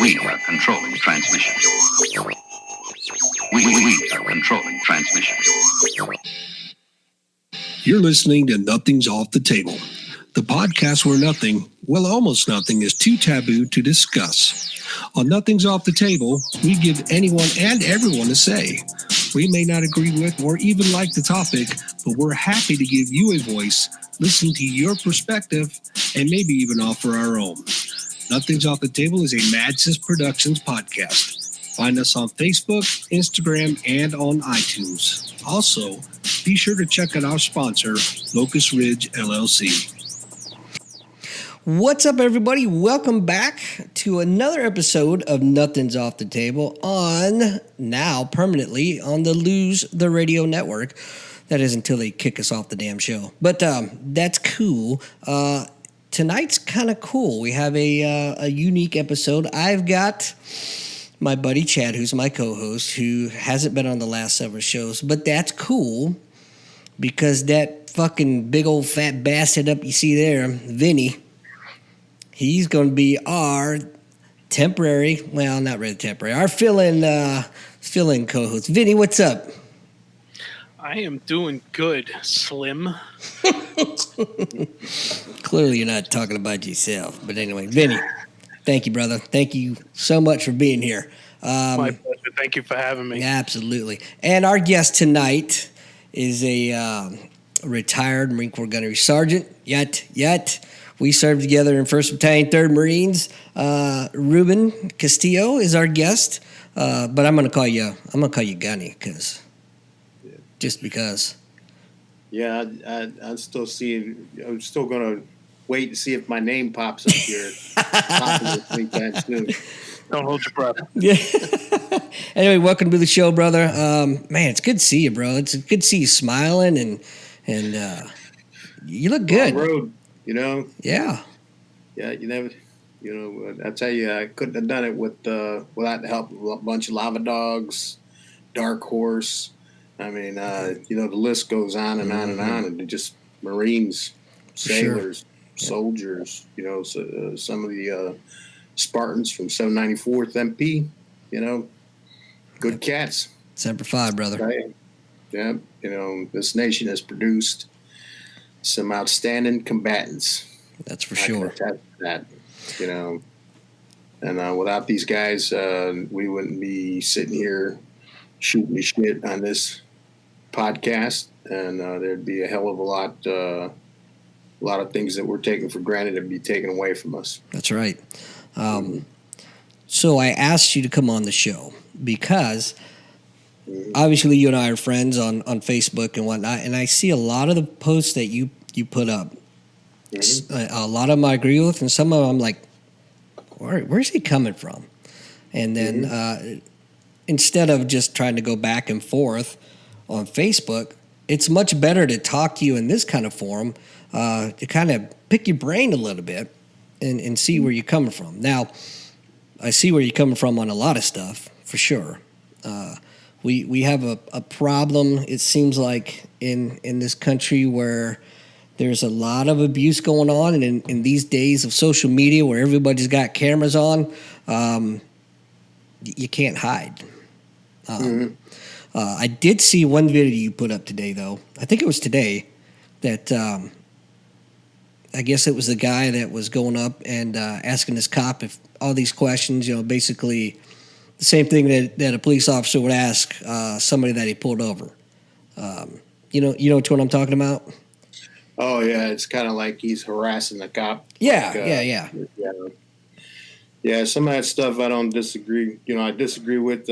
We are controlling transmission. We are controlling transmission. You're listening to Nothing's Off the Table, the podcast where nothing, well, almost nothing, is too taboo to discuss. On Nothing's Off the Table, we give anyone and everyone a say. We may not agree with or even like the topic, but we're happy to give you a voice, listen to your perspective, and maybe even offer our own. Nothing's Off the Table is a Madsis Productions podcast. Find us on Facebook, Instagram, and on iTunes. Also, be sure to check out our sponsor, Locust Ridge LLC. What's up, everybody? Welcome back to another episode of Nothing's Off the Table on, now permanently, on the Lose the Radio Network. That is until they kick us off the damn show. But that's cool. Tonight's kind of cool. We have a unique episode. I've got my buddy Chad, who's my co-host, who hasn't been on the last several shows. But that's cool because that fucking big old fat bastard up you see there, Vinnie, he's going to be our temporary, well, not really temporary, our fill-in co-host. Vinnie, what's up? I am doing good, Slim. Clearly you're not talking about yourself. But anyway, Vinnie, thank you, brother. Thank you so much for being here. My pleasure. Thank you for having me. Absolutely. And our guest tonight is a retired Marine Corps Gunnery Sergeant. Yet. We served together in 1st Battalion, 3rd Marines. Ruben Castillo is our guest. But I'm gonna call you Gunny just because. Yeah, I'm still seeing. I'm still gonna wait and see if my name pops up here. Anytime soon. Don't hold your breath. Yeah. Anyway, welcome to the show, brother. Man, it's good to see you, bro. It's good to see you smiling and you look good. Long road, you know. Yeah. Yeah, you never. You know, I tell you, I couldn't have done it without the help of a bunch of lava dogs, Dark Horse. I mean, the list goes on and on and on, and just Marines, sailors, soldiers. You know, some of the Spartans from 794th MP. You know, good cats. Semper Fi, brother. Right? Yeah, you know, this nation has produced some outstanding combatants. That's for sure. That, you know, and without these guys, we wouldn't be sitting here shooting the shit on this podcast, and there'd be a hell of a lot of things that we're taking for granted would be taken away from us. That's right. So I asked you to come on the show because obviously you and I are friends on Facebook and whatnot, and I see a lot of the posts that you put up. A lot of them I agree with, and some of them I'm like, where's he coming from? And then instead of just trying to go back and forth on Facebook, it's much better to talk to you in this kind of forum, to kind of pick your brain a little bit and see where you're coming from. Now, I see where you're coming from on a lot of stuff, for sure. We have a problem, it seems like, in this country where there's a lot of abuse going on, and in these days of social media where everybody's got cameras on, you can't hide. I did see one video you put up today, though. I think it was today that I guess it was the guy that was going up and asking this cop if all these questions, basically the same thing that a police officer would ask somebody that he pulled over. You know what I'm talking about? Oh yeah, it's kind of like he's harassing the cop. Yeah, yeah. Yeah, some of that stuff I don't disagree. I disagree with,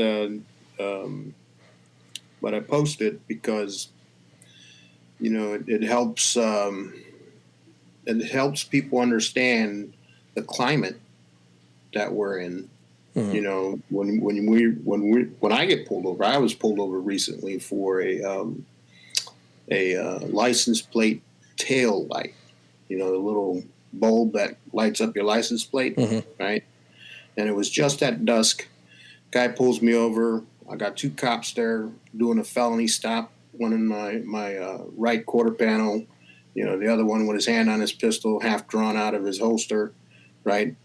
but I post it because, it helps. It helps people understand the climate that we're in. Mm-hmm. When I get pulled over, I was pulled over recently for a license plate tail light. The little bulb that lights up your license plate, right? And it was just at dusk. Guy pulls me over. I got two cops there doing a felony stop. One in my right quarter panel. The other one with his hand on his pistol, half drawn out of his holster, right?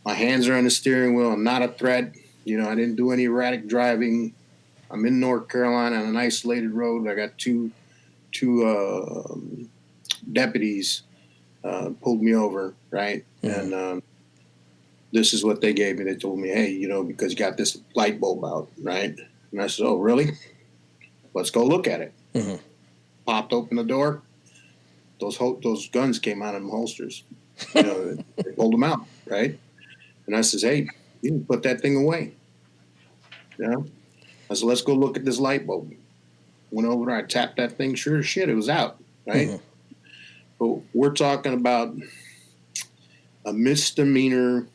My hands are on the steering wheel. I'm not a threat. I didn't do any erratic driving. I'm in North Carolina on an isolated road. I got two deputies pulled me over, right? Mm-hmm. And this is what they gave me. They told me, hey, because you got this light bulb out, right? And I said, oh, really? Let's go look at it. Mm-hmm. Popped open the door. Those guns came out of them holsters. They pulled them out, right? And I says, hey, you can put that thing away. I said, let's go look at this light bulb. Went over there, I tapped that thing. Sure as shit, it was out, right? Mm-hmm. But we're talking about a misdemeanor,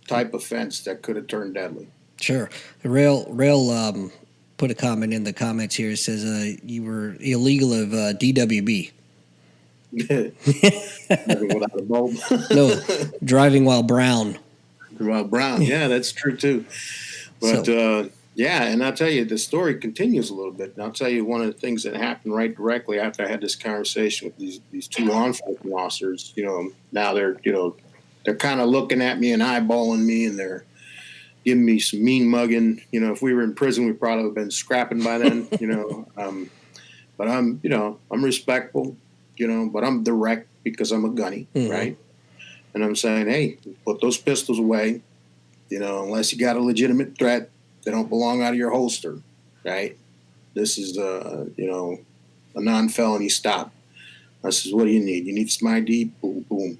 type offense that could have turned deadly. Sure. Rail put a comment in the comments here. It says you were illegal of DWB. Without a bulb. No, driving while brown. Well, brown, yeah, that's true too. But yeah, and I'll tell you, the story continues a little bit. And I'll tell you one of the things that happened right directly after I had this conversation with these two law enforcement officers. Now they're kind of looking at me and eyeballing me, and they're giving me some mean mugging. If we were in prison, we probably would have been scrapping by then. But I'm respectful. But I'm direct because I'm a gunny, mm-hmm. right? And I'm saying, hey, put those pistols away. Unless you got a legitimate threat, they don't belong out of your holster, right? This is, a non-felony stop. I says, what do you need? You need some ID? Boom, boom.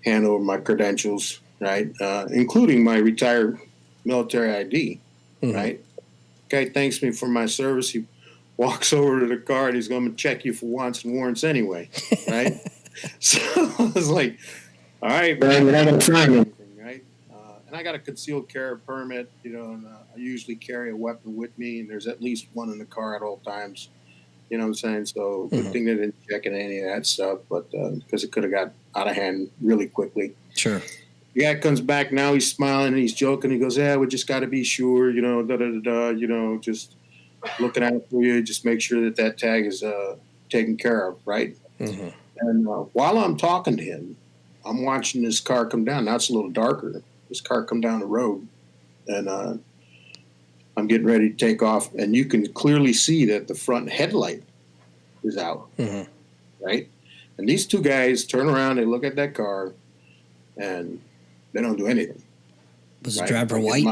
Hand over my credentials, right? Including my retired military ID, mm-hmm. right? Guy thanks me for my service. He walks over to the car and he's going to check you for wants and warrants anyway, right? So I was like, all right, man, you're not going to find anything, right? And I got a concealed carry permit, and I usually carry a weapon with me, and there's at least one in the car at all times. You know what I'm saying? So good mm-hmm. thing they didn't check in any of that stuff, but because it could have got out of hand really quickly. Sure. The guy comes back now, he's smiling and he's joking. He goes, yeah, we just got to be sure, just looking out for you, just make sure that tag is taken care of, right? Mm-hmm. And while I'm talking to him, I'm watching this car come down. Now it's a little darker. This car come down the road, and I'm getting ready to take off, and you can clearly see that the front headlight is out, mm-hmm. right? And these two guys turn around, they look at that car, and they don't do anything. Was the driver white?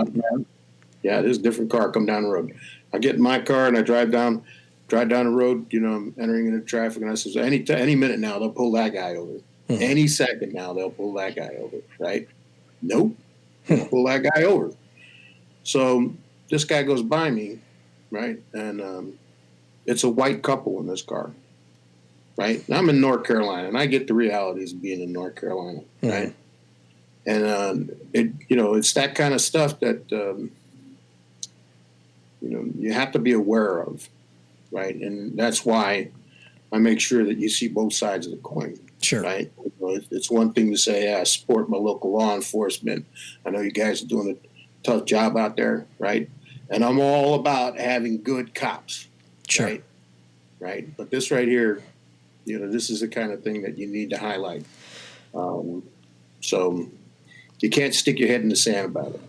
Yeah, there's a different car come down the road. I get in my car and I drive down the road. I'm entering into traffic, and I says, any minute now they'll pull that guy over. Mm-hmm. Any second now they'll pull that guy over, right? Nope, pull that guy over. So this guy goes by me, right? And it's a white couple in this car, right? And I'm in North Carolina, and I get the realities of being in North Carolina, mm-hmm. right? And it's that kind of stuff that you have to be aware of, right? And that's why I make sure that you see both sides of the coin. Sure. Right. It's one thing to say, I support my local law enforcement. I know you guys are doing a tough job out there, right? And I'm all about having good cops. Sure. Right. But this right here, this is the kind of thing that you need to highlight. So you can't stick your head in the sand about it.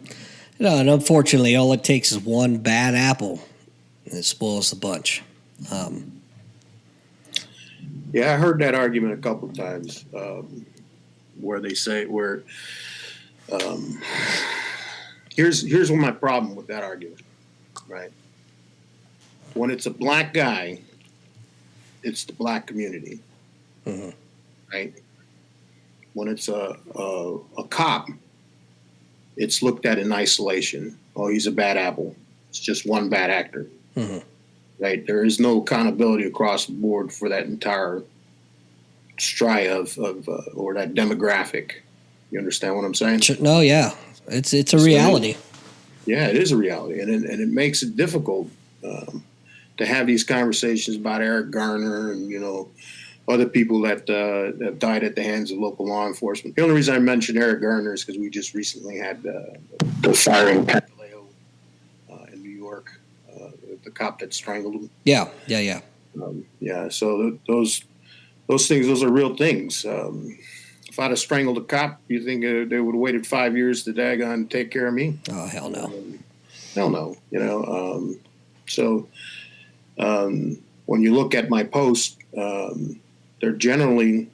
No, and unfortunately, all it takes is one bad apple, and it spoils the bunch. Yeah, I heard that argument a couple of times where they say here's my problem with that argument, right? When it's a black guy, it's the black community, mm-hmm. right? When it's a cop, it's looked at in isolation. Oh, he's a bad apple. It's just one bad actor. Mm-hmm. Right? There is no accountability across the board for that entire stripe of or that demographic. You understand what I'm saying? No, yeah. It's a reality. Yeah, it is a reality. And it makes it difficult to have these conversations about Eric Garner and, other people that died at the hands of local law enforcement. The only reason I mentioned Eric Garner is because we just recently had the firing in Castillo in New York, the cop that strangled him. Yeah. So those things, those are real things. if I'd have strangled a cop, you think they would have waited 5 years to daggone take care of me? Oh, hell no. Hell no. So when you look at my posts, they're generally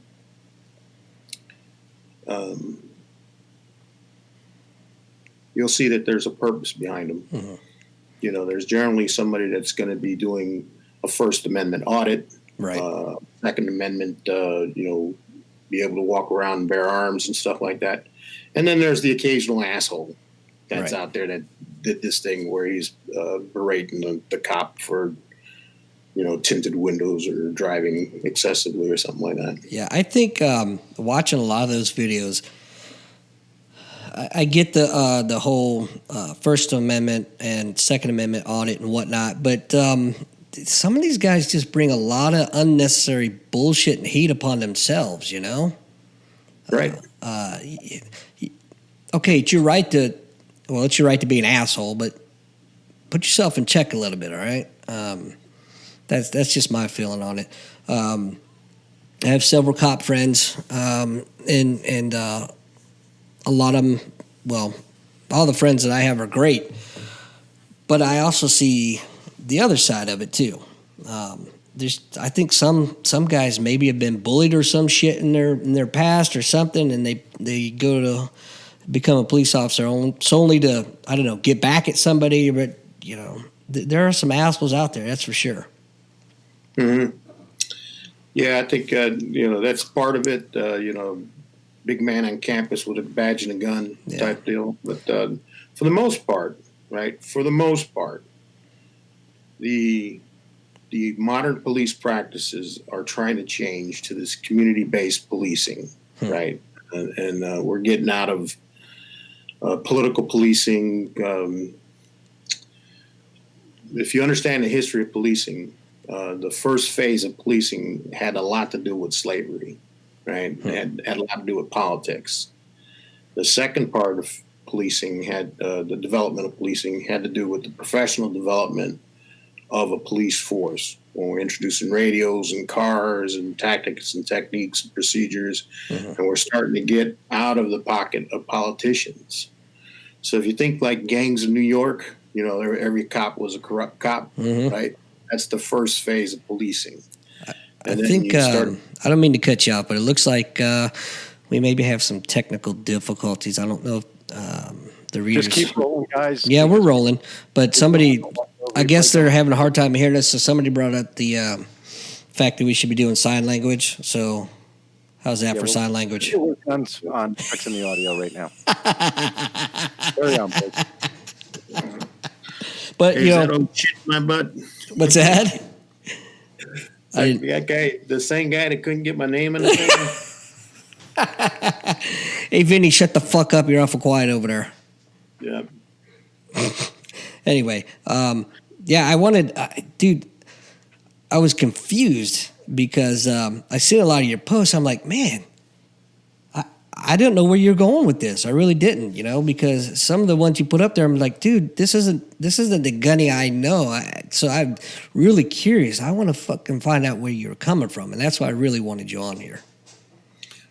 you'll see that there's a purpose behind them. Mm-hmm. There's generally somebody that's going to be doing a First Amendment audit, Right. Second Amendment, be able to walk around and bear arms and stuff like that. And then there's the occasional asshole that's Right. out there that did this thing where he's berating the cop for, tinted windows or driving excessively or something like that. Yeah, I think watching a lot of those videos, I get the whole First Amendment and Second Amendment audit and whatnot, but some of these guys just bring a lot of unnecessary bullshit and heat upon themselves, Right. Okay, it's your right to be an asshole, but put yourself in check a little bit, all right? That's just my feeling on it. I have several cop friends, and a lot of them, well, all the friends that I have are great, but I also see the other side of it too. I think some guys maybe have been bullied or some shit in their past or something, and they go to become a police officer only to, I don't know, get back at somebody. But there are some assholes out there, that's for sure. Mm-hmm. Yeah, I think that's part of it. Big man on campus with a badge and a gun type deal. But for the most part, right? For the most part, the modern police practices are trying to change to this community-based policing, right? And we're getting out of political policing. If you understand the history of policing, the first phase of policing had a lot to do with slavery, right? It had a lot to do with politics. The second part of policing had the development of policing had to do with the professional development of a police force. When we're introducing radios and cars and tactics and techniques and procedures, and we're starting to get out of the pocket of politicians. So if you think like gangs in New York, every cop was a corrupt cop, right? That's the first phase of policing. I think I don't mean to cut you off, but it looks like we maybe have some technical difficulties. I don't know if the readers. Just keep rolling, guys. Yeah, we're rolling, but somebody, I guess they're having a hard time hearing us. So somebody brought up the fact that we should be doing sign language. So how's that for sign language? We're working on fixing the audio right now. Carry on, please. But Is that old shit in my butt? what's that? That guy, the same guy that couldn't get my name in the thing. Hey, Vinnie, shut the fuck up. You're awful quiet over there. Yeah. Anyway, dude, I was confused because I see a lot of your posts. I'm like, man, I didn't know where you're going with this. I really didn't, because some of the ones you put up there, I'm like, dude, this isn't the Gunny I know. So I'm really curious. I want to fucking find out where you're coming from, and that's why I really wanted you on here.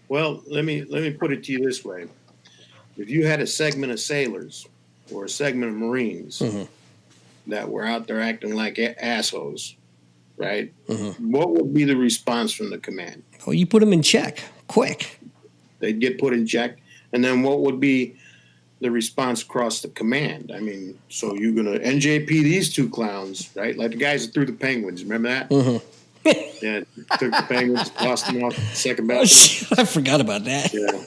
Well, let me put it to you this way: if you had a segment of sailors or a segment of Marines that were out there acting like assholes, right? What would be the response from the command? Well, you put them in check, quick. They'd get put in check. And then what would be the response across the command? I mean, so you're going to NJP these two clowns, right? Like the guys that threw the Penguins. Remember that? Yeah, took the Penguins, lost them off the second battle. Oh, shit, I forgot about that. Yeah.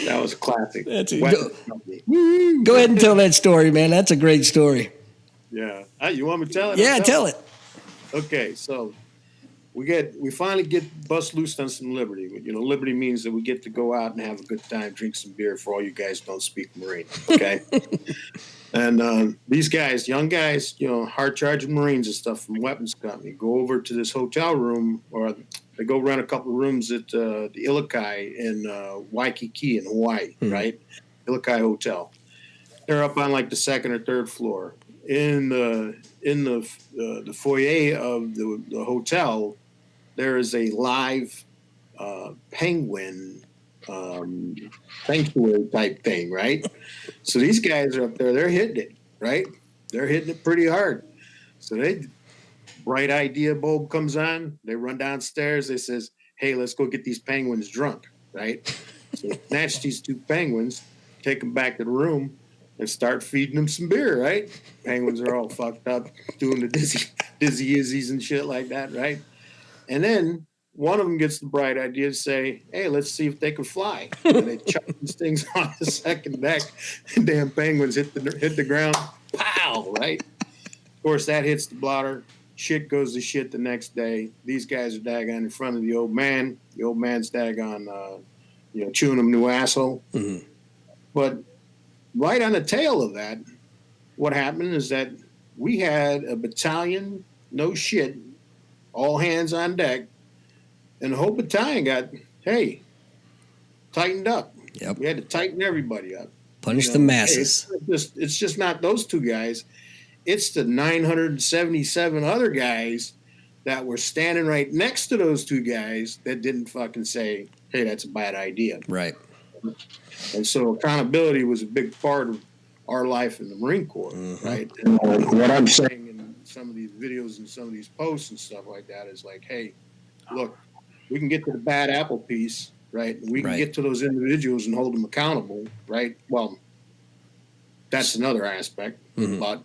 That was a classic. Go ahead and tell that story, man. That's a great story. Yeah. You want me to tell it? Yeah, tell it. Okay, so we finally get bust loose on some liberty. Liberty means that we get to go out and have a good time, drink some beer for all you guys who don't speak Marine. Okay. And these guys, young guys, hard charging Marines and stuff from weapons company, go over to this hotel room, or they go rent a couple of rooms at the Ilokai in Waikiki in Hawaii, right? Ilokai Hotel. They're up on like the second or third floor. In the foyer of the hotel, there is a live penguin sanctuary type thing, right? So these guys are up there, they're hitting it, right? They're hitting it pretty hard. So bright idea bulb comes on, they run downstairs, they says, hey, let's go get these penguins drunk, right? So they snatch these two penguins, take them back to the room, and start feeding them some beer, right? Penguins are all fucked up, doing the dizzy izzies and shit like that, right? And then one of them gets the bright idea to say, hey, let's see if they can fly. And they chuck these things on the second deck. And damn penguins hit the ground. Pow, right? Of course, that hits the blotter. Shit goes to shit the next day. These guys are daggone in front of the old man. The old man's daggone, chewing them new asshole. Mm-hmm. But right on the tail of that, what happened is that we had a battalion, no shit, all hands on deck, and the whole battalion got, hey, tightened up. Yep. We had to tighten everybody up. Punish the masses. Hey, it's just not those two guys. It's the 977 other guys that were standing right next to those two guys that didn't fucking say, hey, that's a bad idea. Right. And so accountability was a big part of our life in the Marine Corps, mm-hmm. right? And what I'm saying in some of these videos and some of these posts and stuff like that is like, hey, look, we can get to the bad apple piece, right? We can get to those individuals and hold them accountable, right? Well, that's another aspect, mm-hmm. but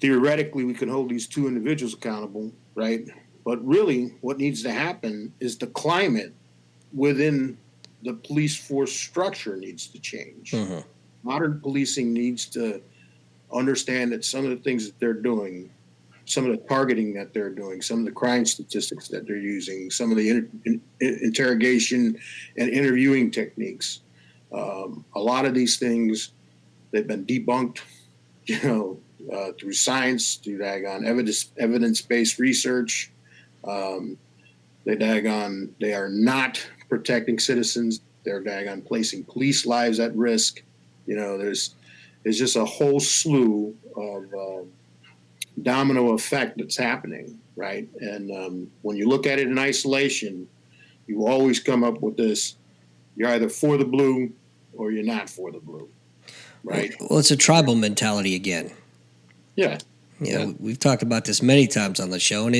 theoretically we can hold these two individuals accountable, right? But really what needs to happen is the climate within the police force structure needs to change. Mm-hmm. Modern policing needs to understand that some of the things that they're doing, some of the targeting that they're doing, some of the crime statistics that they're using, some of the interrogation and interviewing techniques, a lot of these things, they've been debunked, through science, through evidence-based research. They are not protecting citizens. They're placing police lives at risk. There's just a whole slew of domino effect that's happening, right? And when you look at it in isolation, you always come up with this: you're either for the blue or you're not for the blue, right? Well, it's a tribal mentality again. Yeah. Yeah, we've talked about this many times on the show, and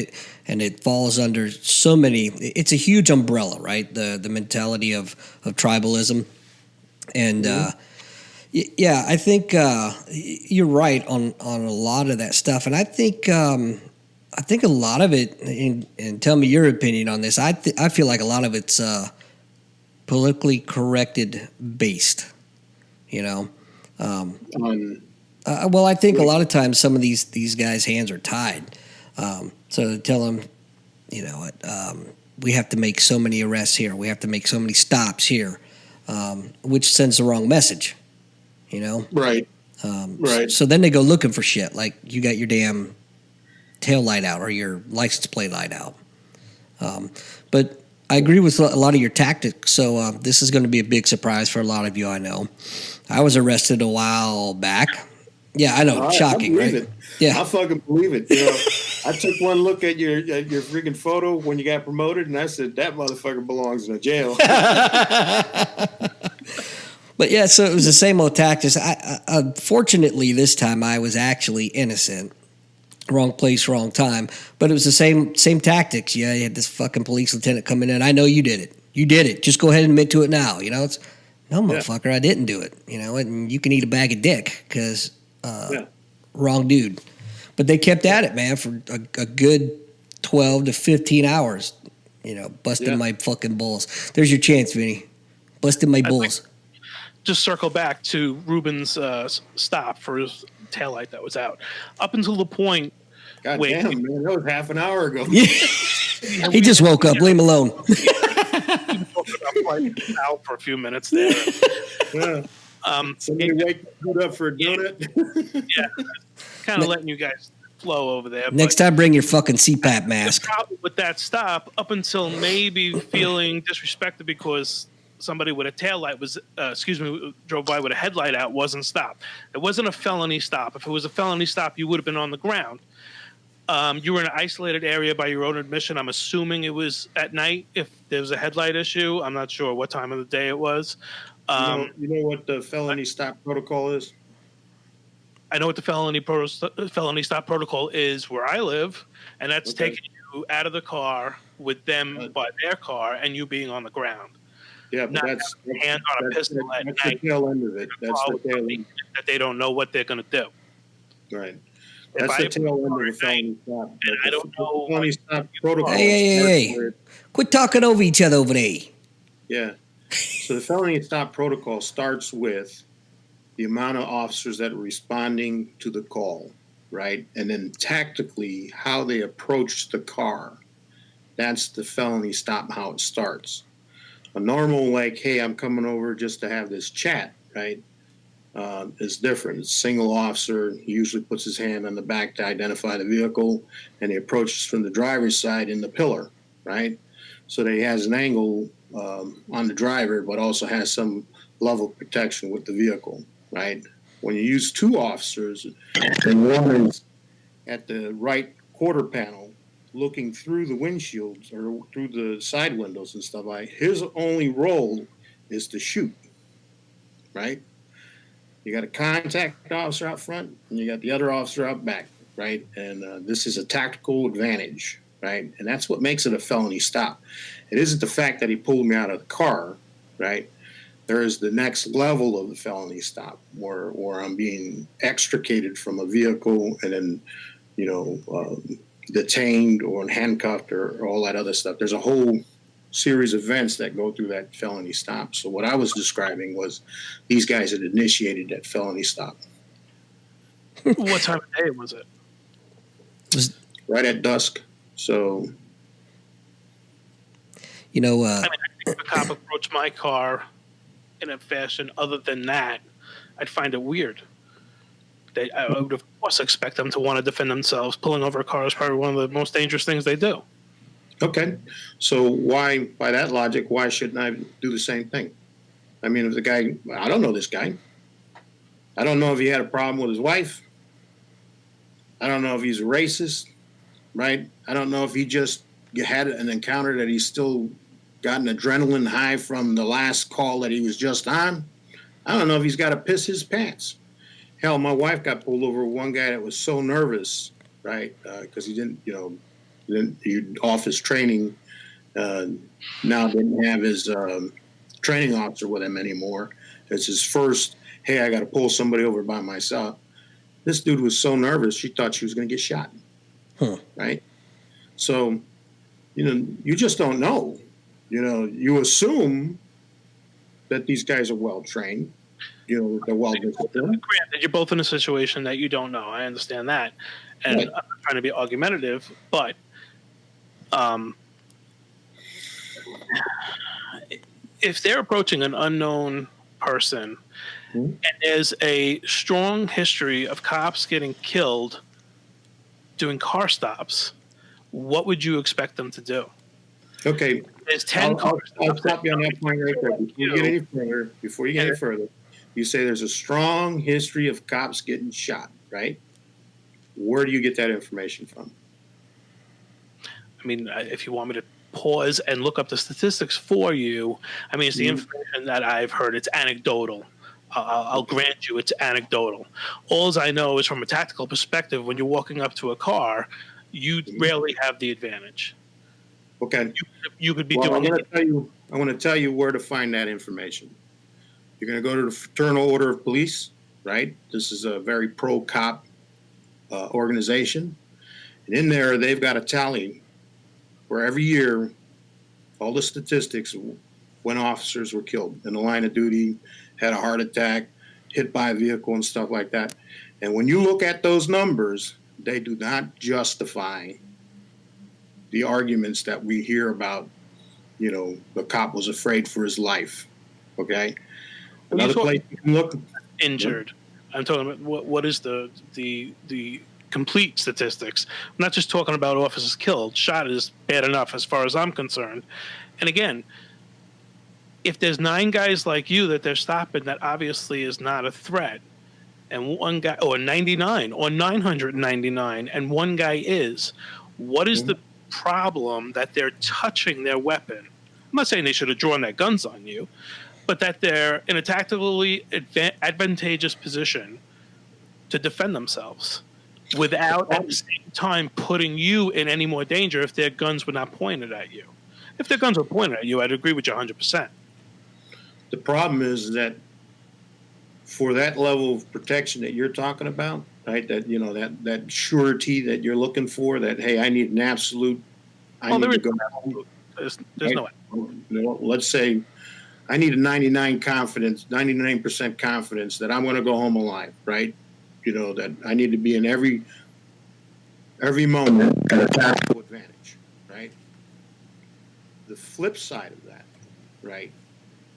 it falls under so many. It's a huge umbrella, right? The mentality of tribalism, and mm-hmm. I think you're right on a lot of that stuff, and I think a lot of it. And tell me your opinion on this. I feel like a lot of it's politically corrected based. Well, I think a lot of times some of these guys' hands are tied. So to tell them, we have to make so many arrests here. We have to make so many stops here, which sends the wrong message, Right. Right. So then they go looking for shit, like you got your damn tail light out or your license plate light out. But I agree with a lot of your tactics. So this is going to be a big surprise for a lot of you, I know. I was arrested a while back. Yeah, I know. Shocking, right? It. Yeah, I fucking believe it. I took one look at your freaking photo when you got promoted, and I said that motherfucker belongs in a jail. But yeah, so it was the same old tactics. Unfortunately, this time I was actually innocent. Wrong place, wrong time. But it was the same tactics. Yeah, you had this fucking police lieutenant coming in. I know you did it. You did it. Just go ahead and admit to it now. It's no, motherfucker, I didn't do it. And you can eat a bag of dick because. Wrong dude. But they kept at it, man, for a good 12 to 15 hours, busting my fucking balls. There's your chance, Vinnie. Busting my balls. Just circle back to Ruben's stop for his taillight that was out. Up until the point. God damn, man, that was half an hour ago. He just woke up. Leave him alone. Out for a few minutes there. Yeah. Somebody wake up for a donut. Yeah, kind of letting you guys flow over there. Next time, bring your fucking CPAP mask. The problem with that stop, up until maybe feeling disrespected because somebody with a taillight drove by with a headlight out, wasn't stopped. It wasn't a felony stop. If it was a felony stop, you would have been on the ground. You were in an isolated area by your own admission. I'm assuming it was at night. If there was a headlight issue, I'm not sure what time of the day it was. You know what the felony stop protocol is? I know what the felony stop protocol is where I live, and that's Okay. taking you out of the car with them by their car and you being on the ground. Yeah, but Not that's hand on a pistol at that's night the tail end of it. That's the tail end. that they don't know what they're going to do. Right. If That's I the tail end of the at felony stop. and I don't know Felony stop protocol. Hey. Quit talking over each other over there. Yeah. So the felony stop protocol starts with the amount of officers that are responding to the call, right? And then tactically how they approach the car. That's the felony stop, how it starts. A normal, like, hey, I'm coming over just to have this chat, right, is different. It's a single officer. He usually puts his hand on the back to identify the vehicle, and he approaches from the driver's side in the pillar, right? So that he has an angle on the driver, but also has some level of protection with the vehicle, right? When you use two officers, and one is at the right quarter panel looking through the windshields or through the side windows and stuff like, his only role is to shoot, right? You got a contact officer out front and you got the other officer out back, right? And this is a tactical advantage, right? And that's what makes it a felony stop. It isn't the fact that he pulled me out of the car, right? There is the next level of the felony stop where I'm being extricated from a vehicle and then, detained or handcuffed or all that other stuff. There's a whole series of events that go through that felony stop. So what I was describing was these guys had initiated that felony stop. What time of day was it? Right at dusk. So, I think if a cop approached my car in a fashion other than that, I'd find it weird. I would, of course, expect them to want to defend themselves. Pulling over a car is probably one of the most dangerous things they do. okay. So why, by that logic, why shouldn't I do the same thing? I mean, if the guy, I don't know this guy. I don't know if he had a problem with his wife. I don't know if he's a racist, right? I don't know if he just had an encounter that he's still got an adrenaline high from the last call that he was just on. I don't know if he's got to piss his pants. Hell, my wife got pulled over with one guy that was so nervous, right? Because he didn't off his training. Now didn't have his training officer with him anymore. It's his first, hey, I got to pull somebody over by myself. This dude was so nervous, she thought she was going to get shot. Right? So, you just don't know. You assume that these guys are well trained. They're well disciplined. Granted, you're both in a situation that you don't know. I understand that, and Right. I'm not trying to be argumentative, but if they're approaching an unknown person, and there's a strong history of cops getting killed doing car stops, what would you expect them to do? Okay, There's 10 car I'll stops. stop you on that point right there. Before you get any further, you say there's a strong history of cops getting shot, right? Where do you get that information from? I mean, if you want me to pause and look up the statistics for you, I mean, it's the information that I've heard. It's anecdotal. I'll grant you it's anecdotal. All I know is from a tactical perspective, when you're walking up to a car, you rarely have the advantage. Okay. You could be Well, doing it. I'm going to tell you where to find that information. You're going to go to the Fraternal Order of Police, right? This is a very pro-cop organization. And in there, they've got a tally where every year, all the statistics when officers were killed in the line of duty, had a heart attack, hit by a vehicle and stuff like that. And when you look at those numbers, they do not justify the arguments that we hear about, the cop was afraid for his life. Okay. Another place you can look. Injured. I'm talking about what is the complete statistics. I'm not just talking about officers killed. Shot is bad enough as far as I'm concerned. And again, if there's 9 guys like you that they're stopping, that obviously is not a threat. and one guy, or 99 or 999, and one guy is, what is the problem that they're touching their weapon? I'm not saying they should have drawn their guns on you, but that they're in a tactically advantageous position to defend themselves without at the same time putting you in any more danger if their guns were not pointed at you. If their guns were pointed at you, I'd agree with you 100%. The problem is that for that level of protection that you're talking about, right? That that surety that you're looking for. That hey, I need an absolute. I need to go. There's right? no. Let's say I need a 99% confidence that I'm going to go home alive, right? That I need to be in every moment at a tactical advantage, right? The flip side of that, right,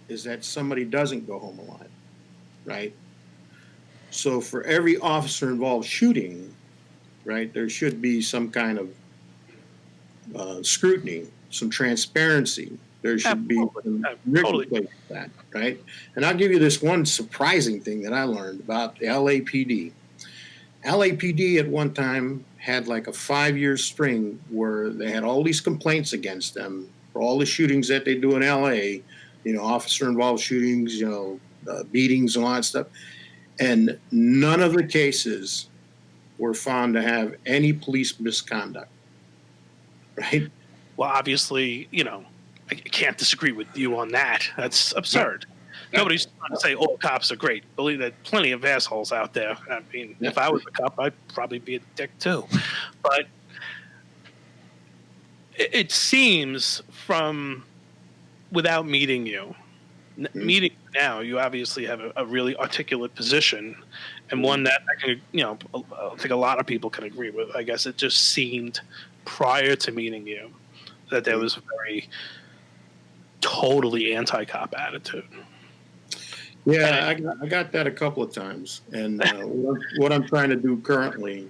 is that somebody doesn't go home alive, right? So for every officer involved shooting, right, there should be some kind of scrutiny, some transparency. There should be some totally. that, right? And I'll give you this one surprising thing that I learned about the LAPD. LAPD at one time had like a 5-year string where they had all these complaints against them for all the shootings that they do in LA, officer-involved shootings, beatings and all that stuff. And none of the cases were found to have any police misconduct, right? Well, obviously, I can't disagree with you on that. That's absurd. Nobody's trying to say all cops are great. Believe that plenty of assholes out there. I mean, if I was a cop, I'd probably be a dick too. But it seems from without meeting you, meeting you now, you obviously have a really articulate position, and one that I can, I think a lot of people can agree with. I guess it just seemed prior to meeting you that there was a very totally anti-cop attitude. Yeah, I got that a couple of times. And what I'm trying to do currently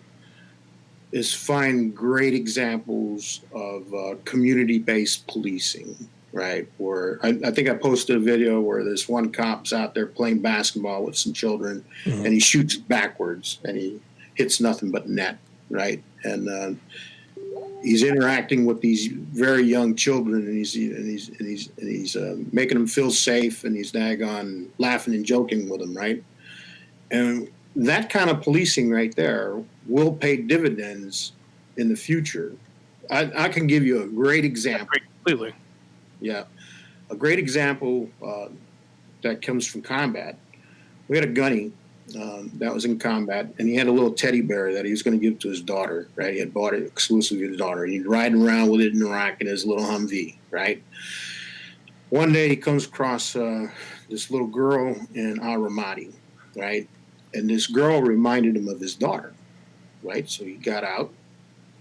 is find great examples of community-based policing, right? Where I think I posted a video where this one cop's out there playing basketball with some children, and he shoots backwards, and he hits nothing but net, right? And he's interacting with these very young children, and he's making them feel safe, and he's daggone laughing and joking with them, right? And that kind of policing right there will pay dividends in the future. I can give you a great example. Completely. Yeah, a great example that comes from combat. We had a gunny that was in combat, and he had a little teddy bear that he was going to give to his daughter, right? He had bought it exclusively to his daughter. He'd riding around with it in Iraq in his little Humvee, right? One day he comes across this little girl in Al Ramadi, right? And this girl reminded him of his daughter, right? So he got out.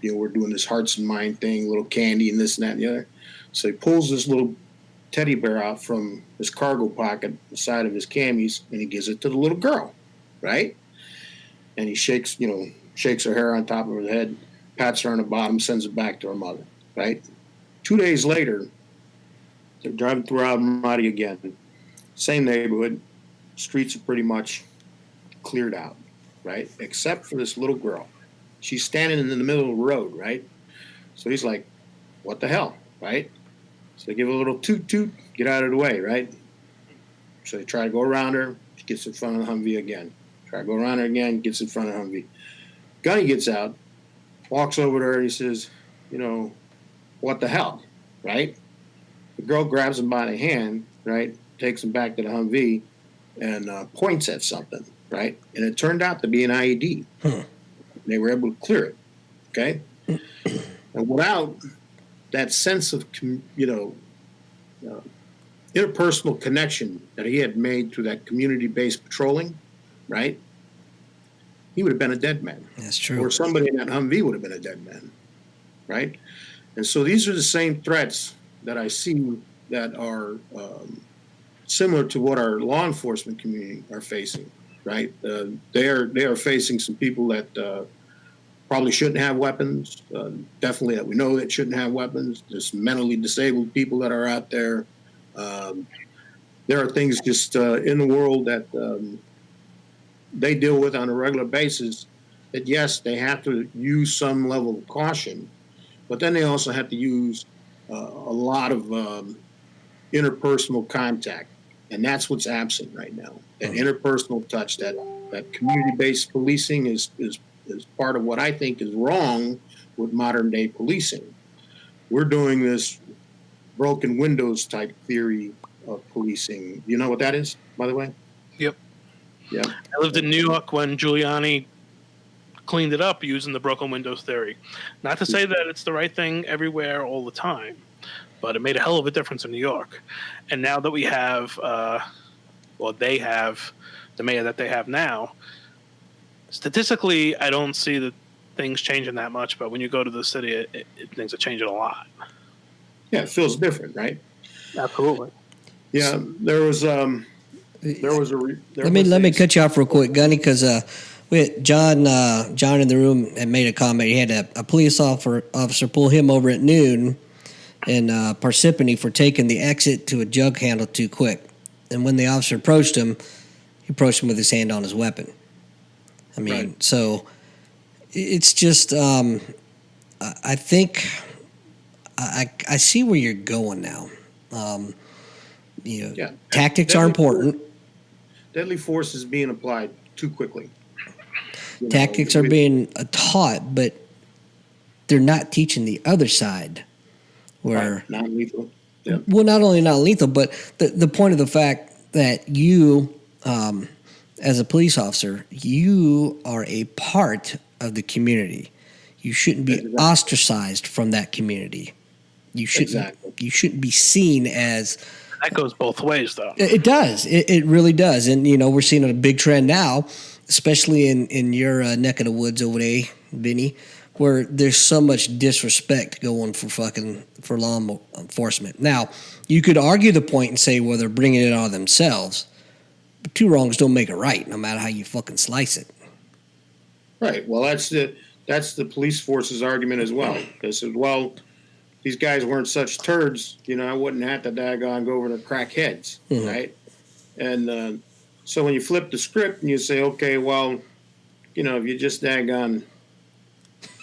We're doing this hearts and mind thing, little candy and this and that and the other. So he pulls this little teddy bear out from his cargo pocket, the side of his camis, and he gives it to the little girl, right? And he shakes her hair on top of her head, pats her on the bottom, sends it back to her mother, right? 2 days later, they're driving through Al Ramadi again. Same neighborhood. Streets are pretty much cleared out, right? Except for this little girl. She's standing in the middle of the road, right? So he's like, what the hell, right? So they give a little toot-toot, get out of the way, right? So they try to go around her. She gets in front of the Humvee again. Try to go around her again, gets in front of the Humvee. Gunny gets out, walks over to her, and he says, what the hell, right? The girl grabs him by the hand, right? Takes him back to the Humvee and points at something, right? And it turned out to be an IED. They were able to clear it, okay? And without that sense of, interpersonal connection that he had made through that community-based patrolling, right? He would have been a dead man. That's true. Or somebody in that Humvee would have been a dead man, right? And so these are the same threats that I see that are similar to what our law enforcement community are facing, right? They are facing some people that probably shouldn't have weapons. Definitely that we know that shouldn't have weapons. There's mentally disabled people that are out there. There are things just in the world that they deal with on a regular basis, that yes, they have to use some level of caution, but then they also have to use a lot of interpersonal contact, and that's what's absent right now. That interpersonal touch, that community-based policing is part of what I think is wrong with modern day policing. We're doing this broken windows type theory of policing. You know what that is, by the way? Yep. Yeah. I lived in New York when Giuliani cleaned it up using the broken windows theory. Not to say that it's the right thing everywhere all the time, but it made a hell of a difference in New York. And now that we have, they have the mayor that they have now, statistically, I don't see that things changing that much. But when you go to the city, things are changing a lot. Yeah, it feels different, right? Absolutely. Yeah, there was a. Let me cut you off real quick, Gunny, because we had John in the room and made a comment. He had a police officer pull him over at noon in Parsippany for taking the exit to a jug handle too quick. And when the officer approached him, he approached him with his hand on his weapon. I mean, Right. So it's just I think I see where you're going now. Tactics are important. Deadly force is being applied too quickly. Tactics are being taught, but they're not teaching the other side. Where non-lethal. Yeah. Well, not only not lethal, but the point of the fact that you, as a police officer, you are a part of the community. You shouldn't be ostracized from that community. You shouldn't be seen as. That goes both ways, though. It does. It really does. And, we're seeing a big trend now, especially in your neck of the woods over there, Vinnie, where there's so much disrespect going for law enforcement. Now, you could argue the point and say, well, they're bringing it on themselves. But two wrongs don't make it right, no matter how you fucking slice it. Right. Well, that's the police force's argument as well. They said, well, these guys weren't such turds, I wouldn't have to daggone go over to crack heads, right? And so when you flip the script and you say, okay, well, if you just daggone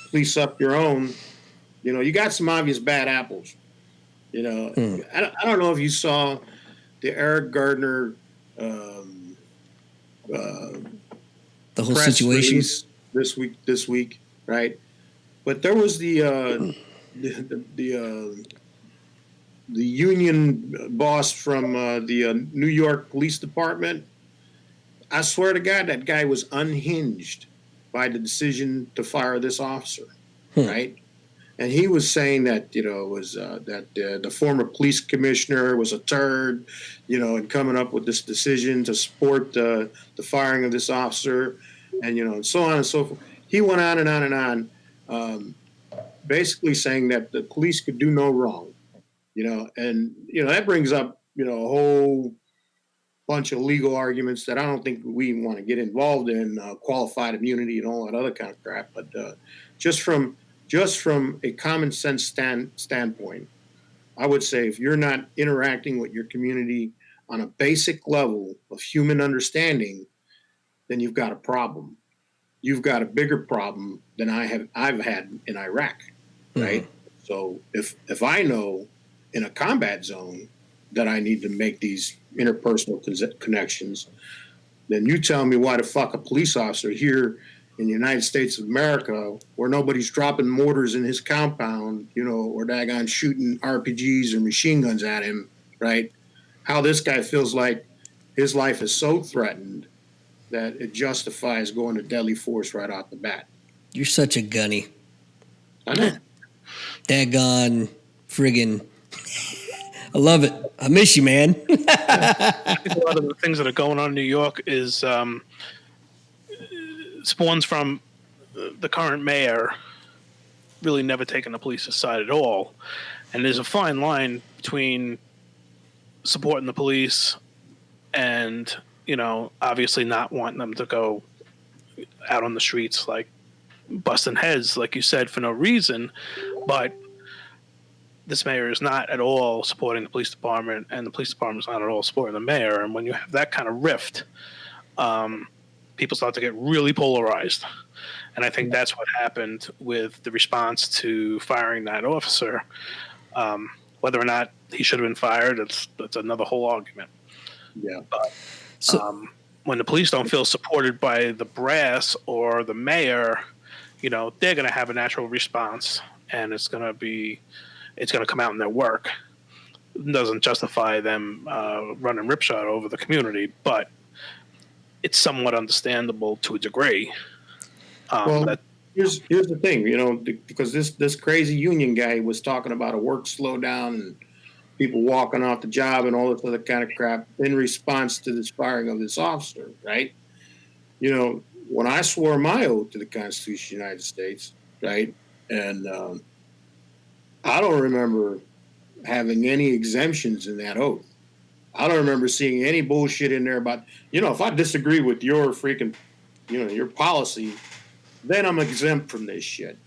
police up your own, you got some obvious bad apples. I don't know if you saw the Eric Gardner the whole press situation release this week, right? But there was the union boss from the New York Police Department. I swear to God, that guy was unhinged by the decision to fire this officer, right? And he was saying that the former police commissioner was a turd, and coming up with this decision to support the firing of this officer, and so on and so forth. He went on and on and on. Basically saying that the police could do no wrong, and that brings up a whole bunch of legal arguments that I don't think we want to get involved in, qualified immunity and all that other kind of crap. But just from a common sense standpoint, I would say if you're not interacting with your community on a basic level of human understanding, then you've got a problem. You've got a bigger problem than I've had in Iraq. Right. So if I know in a combat zone that I need to make these interpersonal connections, then you tell me why the fuck a police officer here in the United States of America, where nobody's dropping mortars in his compound, or daggone shooting RPGs or machine guns at him, right? How this guy feels like his life is so threatened that it justifies going to deadly force right off the bat. You're such a gunny. I know. Daggone friggin'. I love it. I miss you, man. I think a lot of the things that are going on in New York is spawns from the current mayor really never taking the police's side at all. And there's a fine line between supporting the police and, obviously not wanting them to go out on the streets like busting heads, like you said, for no reason. But this mayor is not at all supporting the police department, and the police department is not at all supporting the mayor. And when you have that kind of rift, people start to get really polarized. And I think that's what happened with the response to firing that officer. Whether or not he should have been fired, that's another whole argument. Yeah. But when the police don't feel supported by the brass or the mayor, they're going to have a natural response, and it's going to come out in their work. It doesn't justify them running ripshod over the community, but it's somewhat understandable to a degree. Here's the thing, because this crazy union guy was talking about a work slowdown and people walking off the job and all this other kind of crap in response to this firing of this officer, right? When I swore my oath to the Constitution of the United States, right, and I don't remember having any exemptions in that oath. I don't remember seeing any bullshit in there about, if I disagree with your freaking, your policy, then I'm exempt from this shit.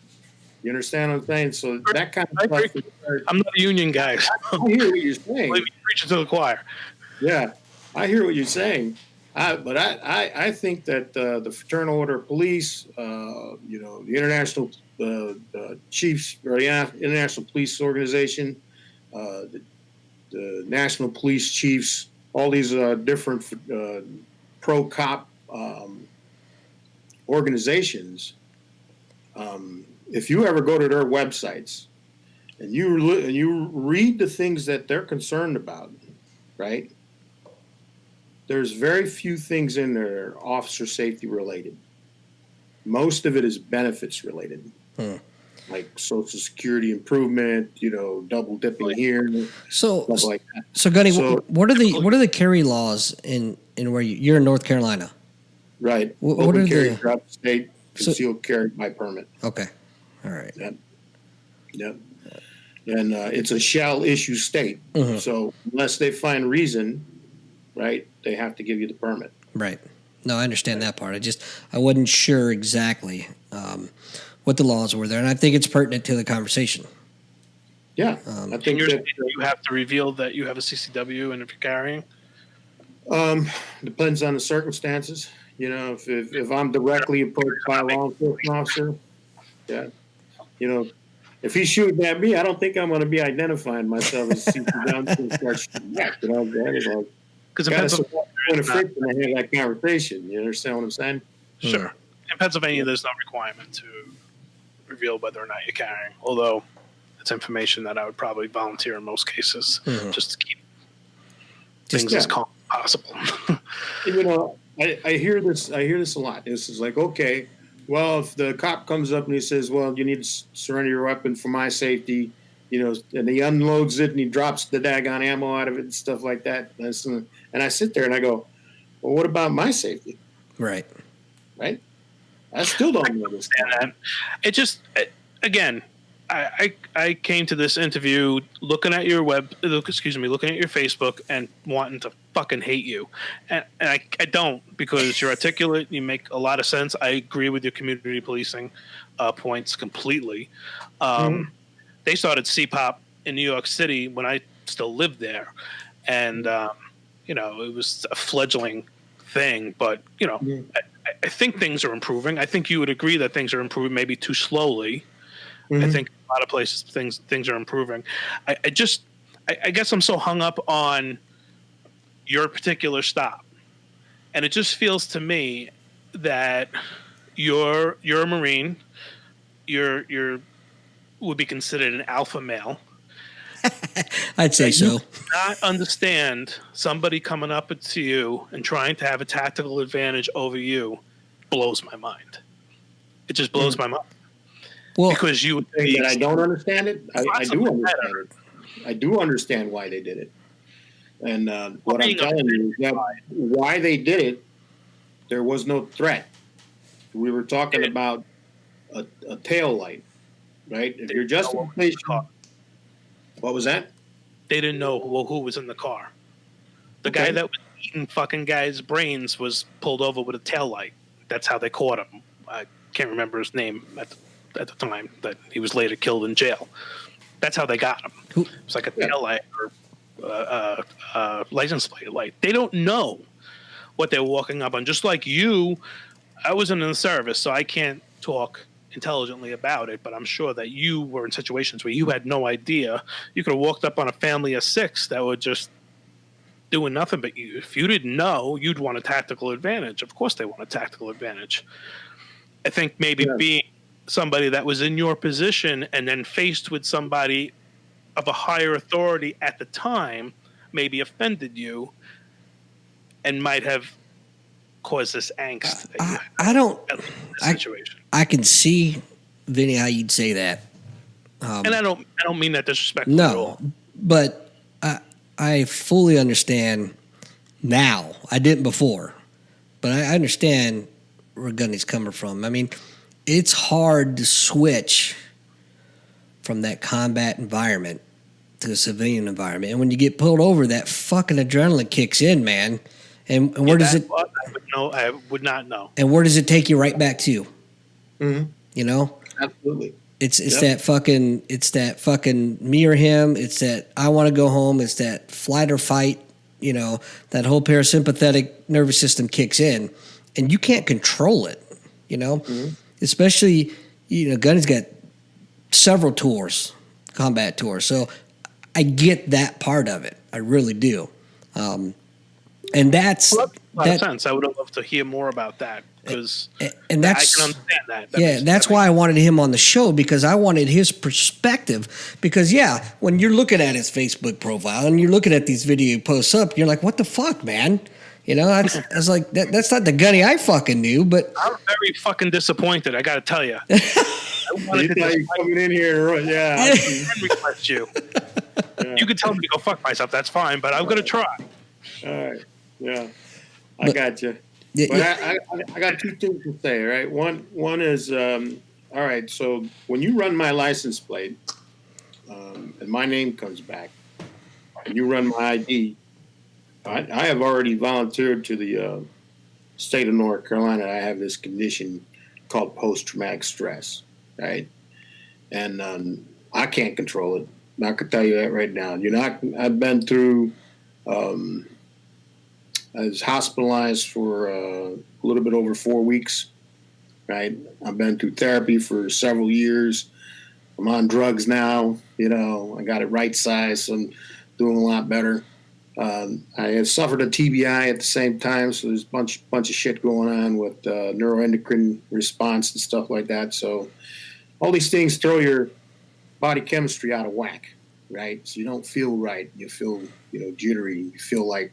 You understand what I'm saying? So that kind of stuff. I'm not a union guy. I hear what you're saying. Let me preach it to the choir. Yeah, I hear what you're saying. But I think that the Fraternal Order of Police, the International Chiefs, or the International Police Organization, the National Police Chiefs, all these different pro-cop organizations, if you ever go to their websites and you read the things that they're concerned about, right? There's very few things in there officer safety related. Most of it is benefits related, like Social Security improvement, double dipping here, stuff like that. So Gunny, what are the carry laws in where you're in North Carolina? Right. What Open are carry the throughout the state, concealed carry by permit. Okay, all right. Yep. And it's a shall issue state. Mm-hmm. So unless they find reason, right, they have to give you the permit. Right. No, I understand that part. I wasn't sure exactly what the laws were there, and I think it's pertinent to the conversation. Yeah, I think that you have to reveal that you have a CCW, and if you're carrying, depends on the circumstances. If I'm directly approached by a law enforcement officer, yeah, if he's shooting at me, I don't think I'm going to be identifying myself as CCW and start shooting back. Because in Pennsylvania, I have that conversation. You understand what I'm saying? Sure. In Pennsylvania, there's no requirement to reveal whether or not you're carrying, although it's information that I would probably volunteer in most cases, just to keep things as calm as possible. I hear this a lot. This is like, okay, well, if the cop comes up and he says, well, you need to surrender your weapon for my safety, and he unloads it and he drops the daggone ammo out of it and stuff like that. And I sit there and I go, well, what about my safety? Right. I still don't understand that. It just, again, I came to this interview looking at your looking at your Facebook and wanting to fucking hate you, and I don't, because you're articulate, you make a lot of sense. I agree with your community policing points completely. They started CPOP in New York City when I still lived there, and it was a fledgling thing, but I think things are improving. I think you would agree that things are improving, maybe too slowly. I think a lot of places things are improving. I guess I'm so hung up on your particular stop, and it just feels to me that you're a Marine, you're would be considered an alpha male. I'd say so. You not understand somebody coming up to you and trying to have a tactical advantage over you blows my mind. It just blows my mind. Well, because you would that I don't understand it. I do understand it. I do understand why they did it. And what I'm telling you is that why they did it, there was no threat. We were talking about a tail light, right? If your justification, what was that? They didn't know who was in the car. The guy that was eating fucking guys' brains was pulled over with a tail light. That's how they caught him. I can't remember his name at the time, that he was later killed in jail. That's how they got him. It was like a tail light or license plate light. They don't know what they're walking up on. Just like you, I wasn't in the service, so I can't talk intelligently about it, but I'm sure that you were in situations where you had no idea. You could have walked up on a family of 6 that were just doing nothing, but if you didn't know, you'd want a tactical advantage. Of course they want a tactical advantage. I think maybe being somebody that was in your position and then faced with somebody of a higher authority at the time maybe offended you and might have caused this angst. I don't. Situation. I can see, Vinny, how you'd say that. And I don't mean that disrespectfully no, at all. But I fully understand now. I didn't before, but I understand where Gunny's coming from. I mean, it's hard to switch from that combat environment to a civilian environment, and when you get pulled over, that fucking adrenaline kicks in, man. And where does it? I would not know. And where does it take you right back to? Mm-hmm. You know, absolutely. It's that fucking me or him. It's that I want to go home. It's that flight or fight. You know, that whole parasympathetic nervous system kicks in, and you can't control it. You know, especially Gunny's got several tours, combat tours, so I get that part of it. I really do. And that's a lot of sense. I would have loved to hear more about that because and that's, I can understand that. That's why I wanted him on the show, because I wanted his perspective. Because when you're looking at his Facebook profile and you're looking at these video posts up, you're like, "What the fuck, man?" You know, I was like, "That's not the Gunny I fucking knew." But I'm very fucking disappointed. I got to tell you. I wanted to coming in here, I request you. You can tell me to go fuck myself. That's fine, but I'm gonna try. All right. Yeah, I got you. But I got 2 things to say. Right, one is all right. So when you run my license plate, and my name comes back, and you run my ID, I have already volunteered to the state of North Carolina. I have this condition called post-traumatic stress, right? And I can't control it. I can tell you that right now. I've been through. I was hospitalized for a little bit over 4 weeks, right? I've been through therapy for several years. I'm on drugs now. I got it right sized, so I'm doing a lot better. I have suffered a TBI at the same time, so there's a bunch of shit going on with neuroendocrine response and stuff like that. So all these things throw your body chemistry out of whack, right? So you don't feel right. You feel, jittery. You feel like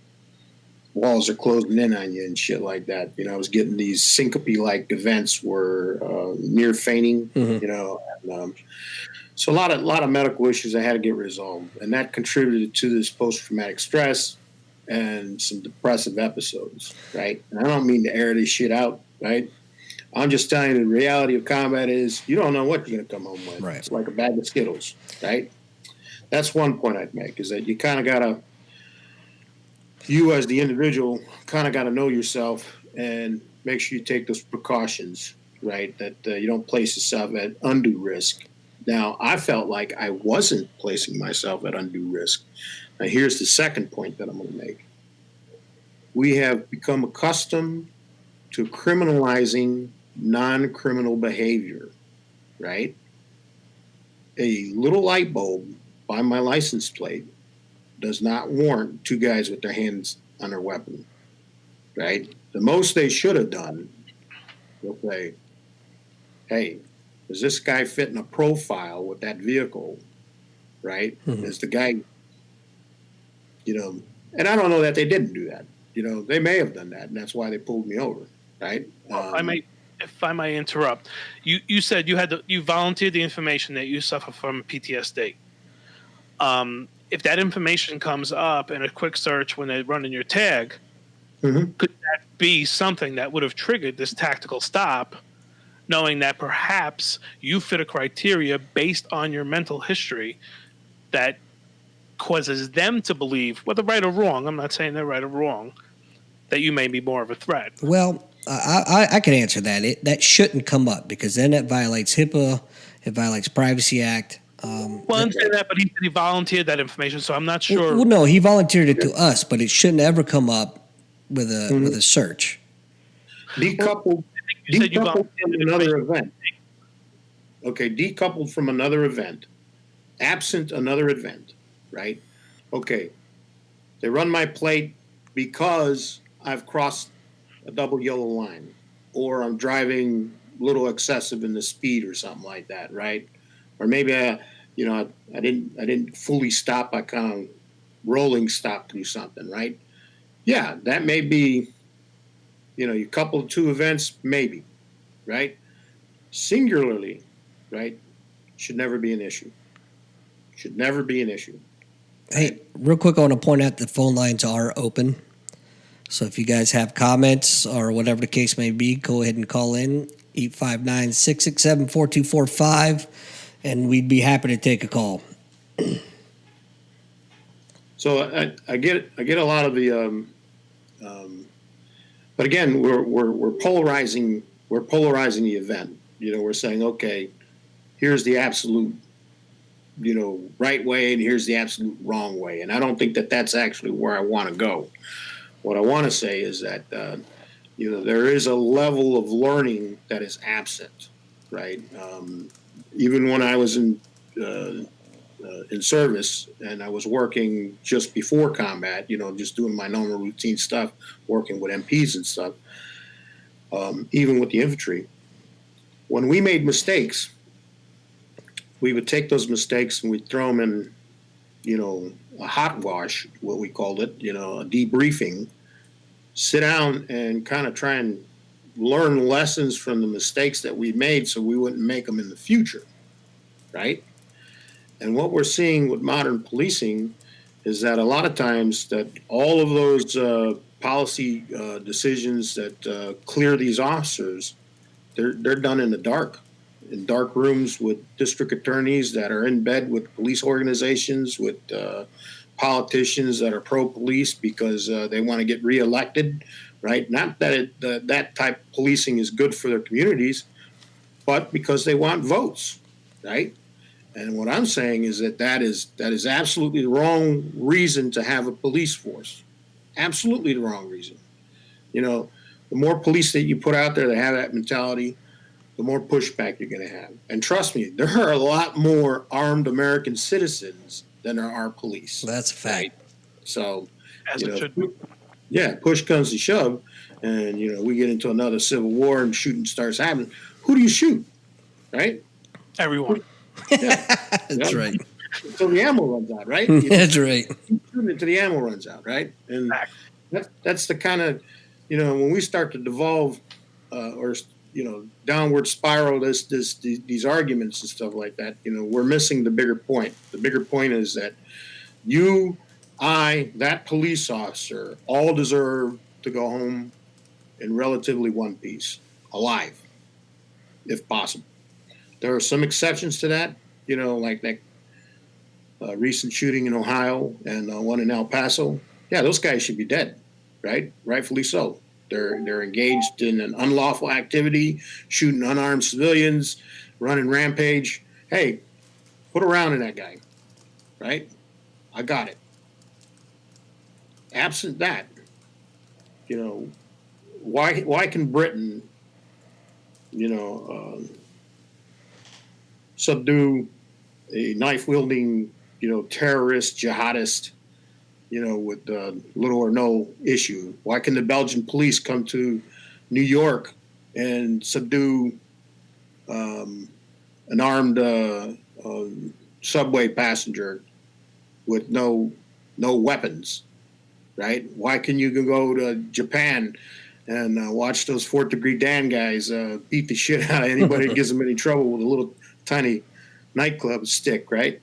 walls are closing in on you and shit like that. I was getting these syncope-like events where near fainting, so a lot of medical issues I had to get resolved, and that contributed to this post-traumatic stress and some depressive episodes, right? And I don't mean to air this shit out, right? I'm just telling you the reality of combat is you don't know what you're going to come home with. Right. It's like a bag of Skittles, right? That's one point I'd make, is that you kind of got to, you as the individual kind of got to know yourself and make sure you take those precautions, right? That you don't place yourself at undue risk. Now, I felt like I wasn't placing myself at undue risk. Now, here's the second point that I'm going to make. We have become accustomed to criminalizing non-criminal behavior, right? A little light bulb by my license plate does not warrant 2 guys with their hands on their weapon, right? The most they should have done, they'll say, hey, does this guy fit in a profile with that vehicle, right? Is the guy, and I don't know that they didn't do that. They may have done that, and that's why they pulled me over, right? If I may interrupt, you said you volunteered the information that you suffer from PTSD. If that information comes up in a quick search when they run in your tag, could that be something that would have triggered this tactical stop, knowing that perhaps you fit a criteria based on your mental history that causes them to believe, whether right or wrong, I'm not saying they're right or wrong, that you may be more of a threat? Well, I can answer that. That shouldn't come up, because then that violates HIPAA, it violates Privacy Act. Well, I understand that, but he volunteered that information, so I'm not sure. Well, no, he volunteered it to us, but it shouldn't ever come up with a search. Decoupled, You said you decoupled from volunteered. another event. Okay, decoupled from another event, absent another event, right? Okay, they run my plate because I've crossed a double yellow line, or I'm driving a little excessive in the speed or something like that, right? Or maybe I didn't fully stop. I kind of rolling stop through something, right? Yeah, that may be, you couple two events, maybe, right? Singularly, right? Should never be an issue. Should never be an issue. Hey, real quick, I want to point out the phone lines are open. So if you guys have comments or whatever the case may be, go ahead and call in 859-667-4245, and we'd be happy to take a call. So I get a lot of the, but again, we're polarizing the event. We're saying, okay, here's the absolute, right way, and here's the absolute wrong way. And I don't think that that's actually where I want to go. What I want to say is that, there is a level of learning that is absent, right? Even when I was in service and I was working just before combat, just doing my normal routine stuff, working with MPs and stuff, even with the infantry, when we made mistakes, we would take those mistakes and we'd throw them in, a hot wash, what we called it, a debriefing, sit down and kind of try and learn lessons from the mistakes that we made so we wouldn't make them in the future, right? And what we're seeing with modern policing is that a lot of times that all of those policy decisions that clear these officers, they're done in the dark, in dark rooms with district attorneys that are in bed with police organizations, with politicians that are pro-police because they want to get reelected, right? Not that that type of policing is good for their communities, but because they want votes, right? And what I'm saying is that is absolutely the wrong reason to have a police force. Absolutely the wrong reason. The more police that you put out there that have that mentality, the more pushback you're going to have. And trust me, there are a lot more armed American citizens than there are police. That's a fact. Right? So, As it should be. Yeah, push comes to shove, and we get into another civil war and shooting starts happening. Who do you shoot? Right? Everyone. Yeah. That's right. Until the ammo runs out, right? That's right. Keep shooting until the ammo runs out, right? And that's the kind of, when we start to devolve or downward spiral these arguments and stuff like that, we're missing the bigger point. The bigger point is that that police officer, all deserve to go home in relatively one piece, alive, if possible. There are some exceptions to that, like that recent shooting in Ohio and one in El Paso. Yeah, those guys should be dead, right? Rightfully so. They're engaged in an unlawful activity, shooting unarmed civilians, running rampage. Hey, put a round in that guy, right? I got it. Absent that, why can Britain, subdue a knife-wielding, terrorist, jihadist, with little or no issue? Why can the Belgian police come to New York and subdue an armed subway passenger with no weapons, right? Why can you go to Japan and watch those Fourth Degree Dan guys beat the shit out of anybody that gives them any trouble with a little tiny nightclub stick, right?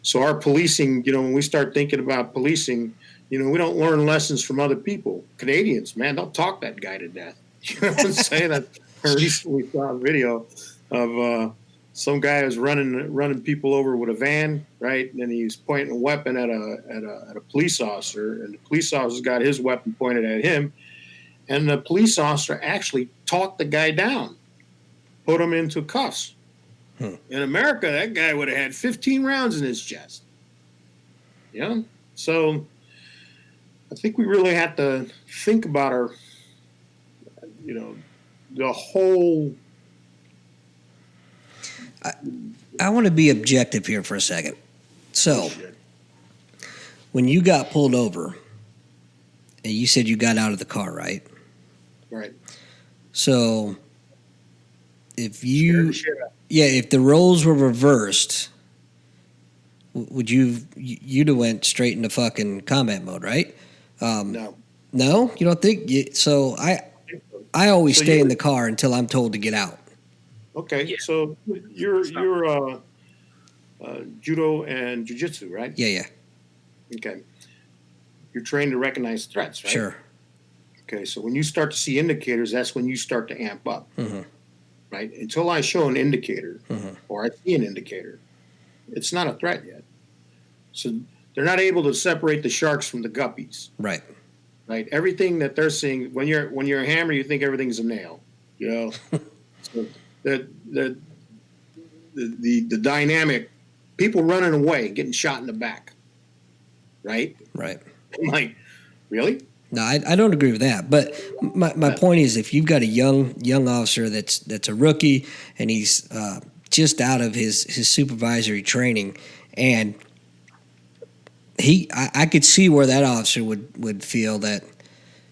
So our policing, when we start thinking about policing, we don't learn lessons from other people. Canadians, man, they'll talk that guy to death. You know what I'm saying? I recently saw a video of some guy was running people over with a van, right? And he's pointing a weapon at a police officer, and the police officer's got his weapon pointed at him, and the police officer actually talked the guy down, put him into cuffs. In America, that guy would have had 15 rounds in his chest. So I think we really have to think about our, the whole. I want to be objective here for a second. So, when you got pulled over, and you said you got out of the car, right? Right. So, if the roles were reversed, would you'd have went straight into fucking combat mode, right? No. No, you don't think? So I always stay in the car until I'm told to get out. Okay, Yeah. so you're judo and jiu-jitsu, right? Yeah. Okay. You're trained to recognize threats, right? Sure. Okay, so when you start to see indicators, that's when you start to amp up, Mm-hmm. right? Until I show an indicator Mm-hmm. or I see an indicator, it's not a threat yet. So they're not able to separate the sharks from the guppies, Right. right? Everything that they're seeing, when you're a hammer, you think everything's a nail, So the dynamic, people running away, getting shot in the back, right? Right. I'm like, really? No, I don't agree with that. But my point is, if you've got a young officer that's a rookie and he's just out of his supervisory training, and I could see where that officer would feel that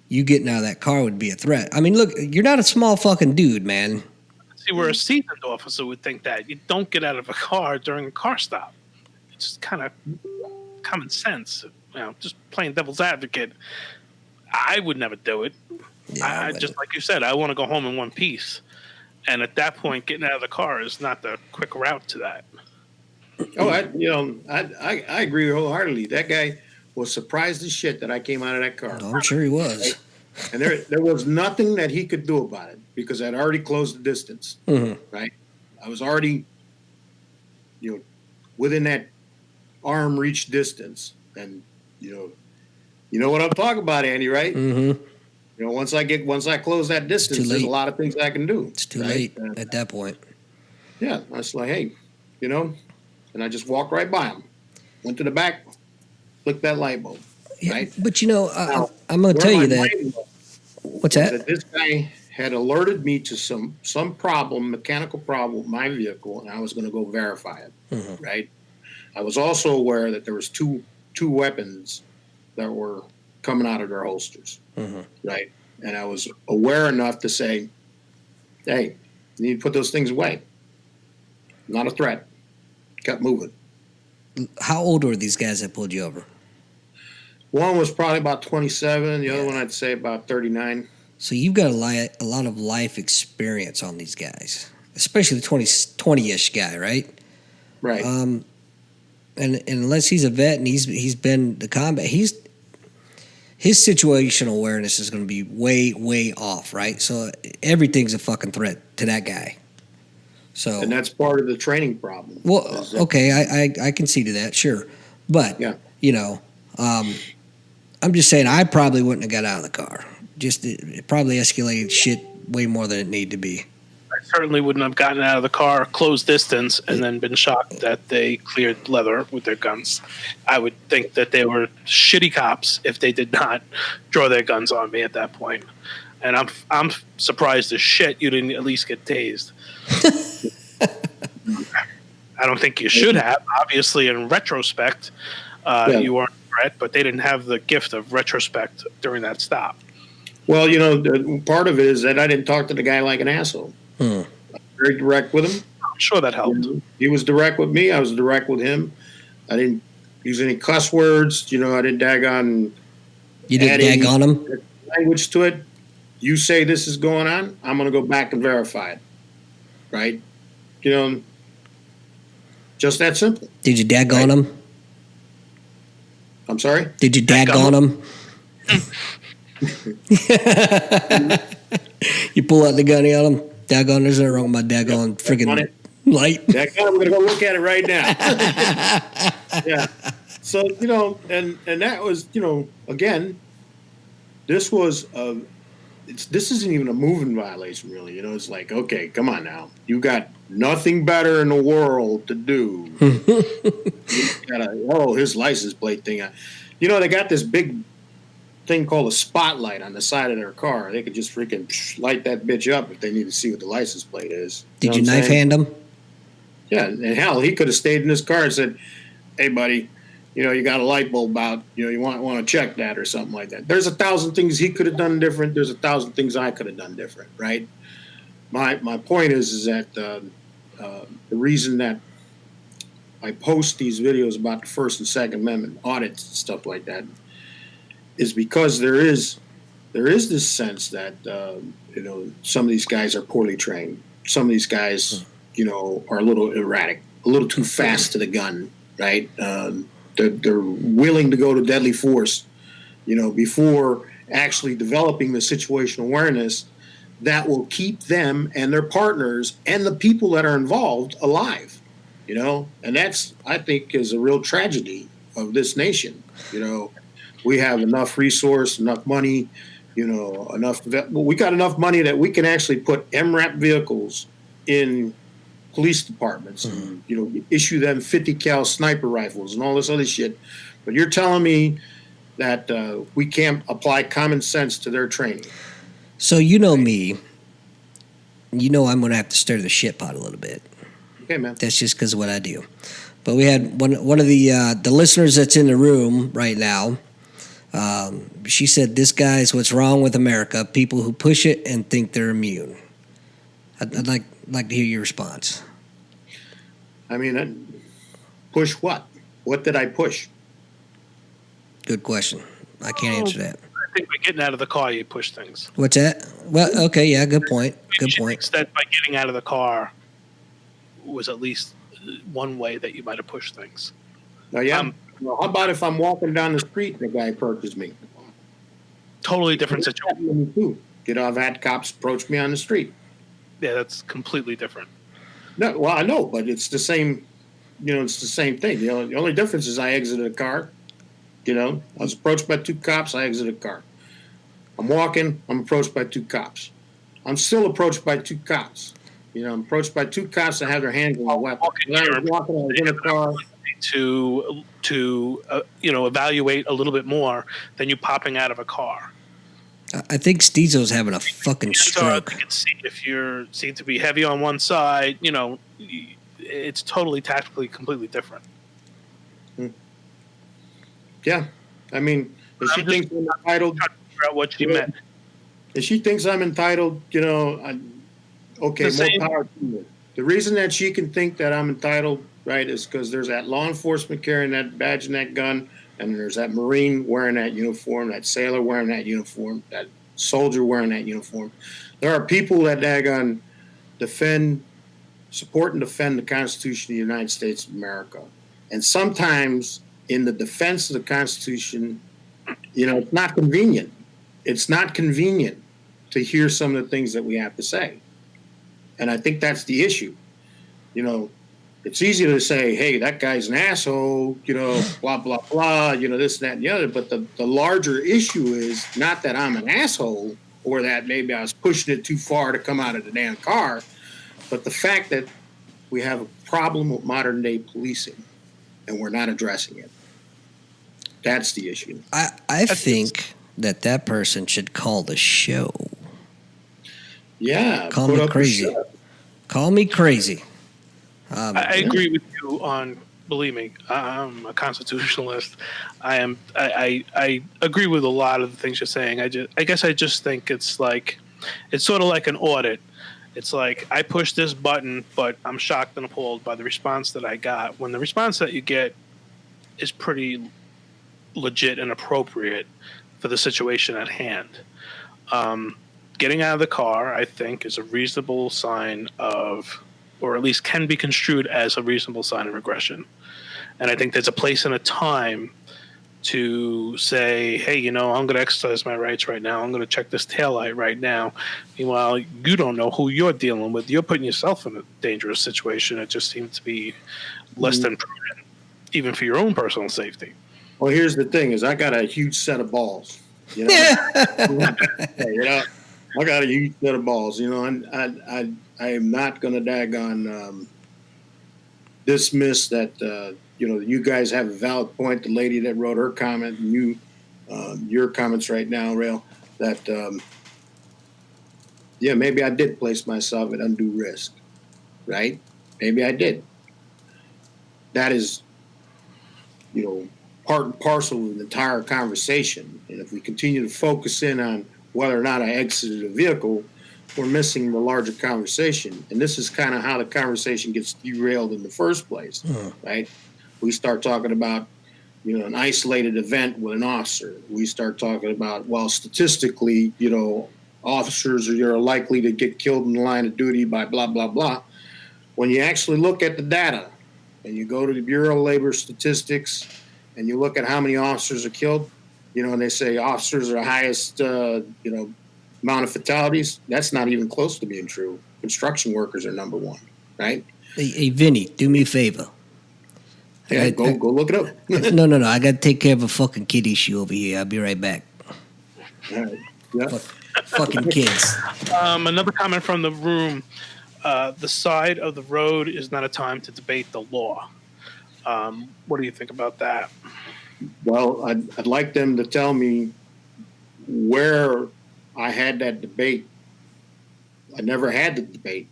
you getting out of that car would be a threat. I mean, look, you're not a small fucking dude, man. See, where a seasoned officer would think that you don't get out of a car during a car stop. It's kind of common sense. Just playing devil's advocate. I would never do it. Yeah, I just like you said, I want to go home in one piece. And at that point, getting out of the car is not the quick route to that. Oh, I agree wholeheartedly. That guy was surprised as shit that I came out of that car. I'm sure he was. And there was nothing that he could do about it because I'd already closed the distance, right? I was already, within that arm reach distance. And, you know what I'm talking about, Andy, right? Mm-hmm. Once I close that distance, there's a lot of things I can do. It's too late at that point. Yeah. I was like, hey, and I just walked right by him. Went to the back, flicked that light bulb. Yeah, right? but Now, I'm going to tell where you my that. mind was What's that? this guy had alerted me to some problem, mechanical problem with my vehicle, and I was going to go verify it. Mm-hmm. Right. I was also aware that there was two weapons that were coming out of their holsters. Mm-hmm. Right. And I was aware enough to say, hey, you need to put those things away. Not a threat. Kept moving. How old were these guys that pulled you over? One was probably about 27. The other one, I'd say about 39. So you've got a lot of life experience on these guys, especially the 20-ish guy, right? Right. And unless he's a vet and he's been to combat, his situational awareness is going to be way, way off, right? So everything's a fucking threat to that guy. So, and that's part of the training problem. Well, okay, I can see to that, sure. But, I'm just saying I probably wouldn't have got out of the car. Just it probably escalated shit way more than it needed to be. I certainly wouldn't have gotten out of the car, closed distance, and then been shocked that they cleared leather with their guns. I would think that they were shitty cops if they did not draw their guns on me at that point. And I'm surprised as shit you didn't at least get tased. I don't think you should have. Obviously, in retrospect, you weren't a threat, but they didn't have the gift of retrospect during that stop. Well, part of it is that I didn't talk to the guy like an asshole. I was very direct with him. I'm sure that helped. He was direct with me. I was direct with him. I didn't use any cuss words. I didn't daggone. You didn't dag on him? Language to it. You say this is going on, I'm going to go back and verify it. Right? Just that simple. Did you dag on him? I'm sorry? Did you dag on him? You pull out the gunny on him? Daggone, there's nothing wrong with my daggone friggin' light. Daggone, I'm going to go look at it right now. Yeah. So, and that was, again, this was this isn't even a moving violation, really. It's like, okay, come on now. You got nothing better in the world to do. You gotta, his license plate thing. They got this big thing called a spotlight on the side of their car. They could just freaking light that bitch up if they need to see what the license plate is. Did you know what I'm knife saying? hand him? Yeah, and hell, he could have stayed in his car and said, "Hey, buddy, you got a light bulb out. You want to check that or something like that." There's 1,000 things he could have done different. There's 1,000 things I could have done different, right? My point is that the reason that I post these videos about the First and Second Amendment audits and stuff like that is because there is this sense that some of these guys are poorly trained. Some of these guys, are a little erratic, a little too fast to the gun, right? They're willing to go to deadly force, before actually developing the situational awareness that will keep them and their partners and the people that are involved alive, and that's, I think, is a real tragedy of this nation. We have enough resource, enough money, we got enough money that we can actually put MRAP vehicles in police departments, and, issue them 50 cal sniper rifles and all this other shit. But you're telling me that we can't apply common sense to their training. So me, I'm going to have to stir the shit pot a little bit. Okay, man. That's just because of what I do. But we had one of the listeners that's in the room right now. She said, "This guy's what's wrong with America. People who push it and think they're immune." I'd like to hear your response. I mean, push what? What did I push? Good question. I can't answer that. I think by getting out of the car, you push things. What's that? Well, okay, yeah, good point. Good She point. thinks that by getting out of the car was at least one way that you might have pushed things. Now, how about if I'm walking down the street and the guy approaches me? Totally different situation. I've had cops approach me on the street. Yeah, that's completely different. No, well, I know, but it's the same. It's the same thing. The only difference is I exited a car. I was approached by 2 cops. I exited a car. I'm walking. I'm approached by 2 cops. I'm still approached by 2 cops. I'm approached by 2 cops that have their hands on a weapon. I was in a car. To evaluate a little bit more than you popping out of a car. I think Steezo's having a fucking stroke. You can see if you seem to be heavy on one side. It's totally tactically completely different. Yeah, I mean, if she thinks I'm entitled, figure out what she meant. If she thinks I'm entitled, okay, more power to her. The reason that she can think that I'm entitled, right, is because there's that law enforcement carrying that badge and that gun, and there's that Marine wearing that uniform, that sailor wearing that uniform, that soldier wearing that uniform. There are people that support and defend the Constitution of the United States of America. And sometimes in the defense of the Constitution, it's not convenient. It's not convenient to hear some of the things that we have to say. And I think that's the issue. It's easy to say, hey, that guy's an asshole, blah, blah, blah, this, that, and the other. But the larger issue is not that I'm an asshole or that maybe I was pushing it too far to come out of the damn car, but the fact that we have a problem with modern day policing and we're not addressing it. That's the issue. I think that person should call the show. Yeah. Call me crazy. Call me crazy. I agree with you on, believe me, I'm a constitutionalist. I agree with a lot of the things you're saying. I guess I just think it's sort of like an audit. It's like I pushed this button, but I'm shocked and appalled by the response that I got. When the response that you get is pretty legit and appropriate for the situation at hand. Getting out of the car, I think, is a reasonable sign of, or at least can be construed as a reasonable sign of aggression. And I think there's a place and a time to say, hey, I'm going to exercise my rights right now. I'm going to check this taillight right now. Meanwhile, you don't know who you're dealing with. You're putting yourself in a dangerous situation. It just seems to be less than prudent, even for your own personal safety. Well, here's the thing: is I got a huge set of balls. I got a huge set of balls. And I am not going to daggone dismiss that. You guys have a valid point. The lady that wrote her comment, and you your comments right now, Rail, that maybe I did place myself at undue risk, right? Maybe I did. That is, part and parcel of the entire conversation. And if we continue to focus in on whether or not I exited a vehicle, we're missing the larger conversation. And this is kind of how the conversation gets derailed in the first place, right? We start talking about, an isolated event with an officer. We start talking about, well, statistically, officers are likely to get killed in the line of duty by blah, blah, blah. When you actually look at the data and you go to the Bureau of Labor Statistics and you look at how many officers are killed, and they say officers are the highest, amount of fatalities, that's not even close to being true. Construction workers are number one, right? Hey, Vinny, do me a favor. Yeah, go look it up. No. I got to take care of a fucking kid issue over here. I'll be right back. All right. Yeah. Fucking kids. Another comment from the room. The side of the road is not a time to debate the law. What do you think about that? Well, I'd like them to tell me where I had that debate. I never had the debate.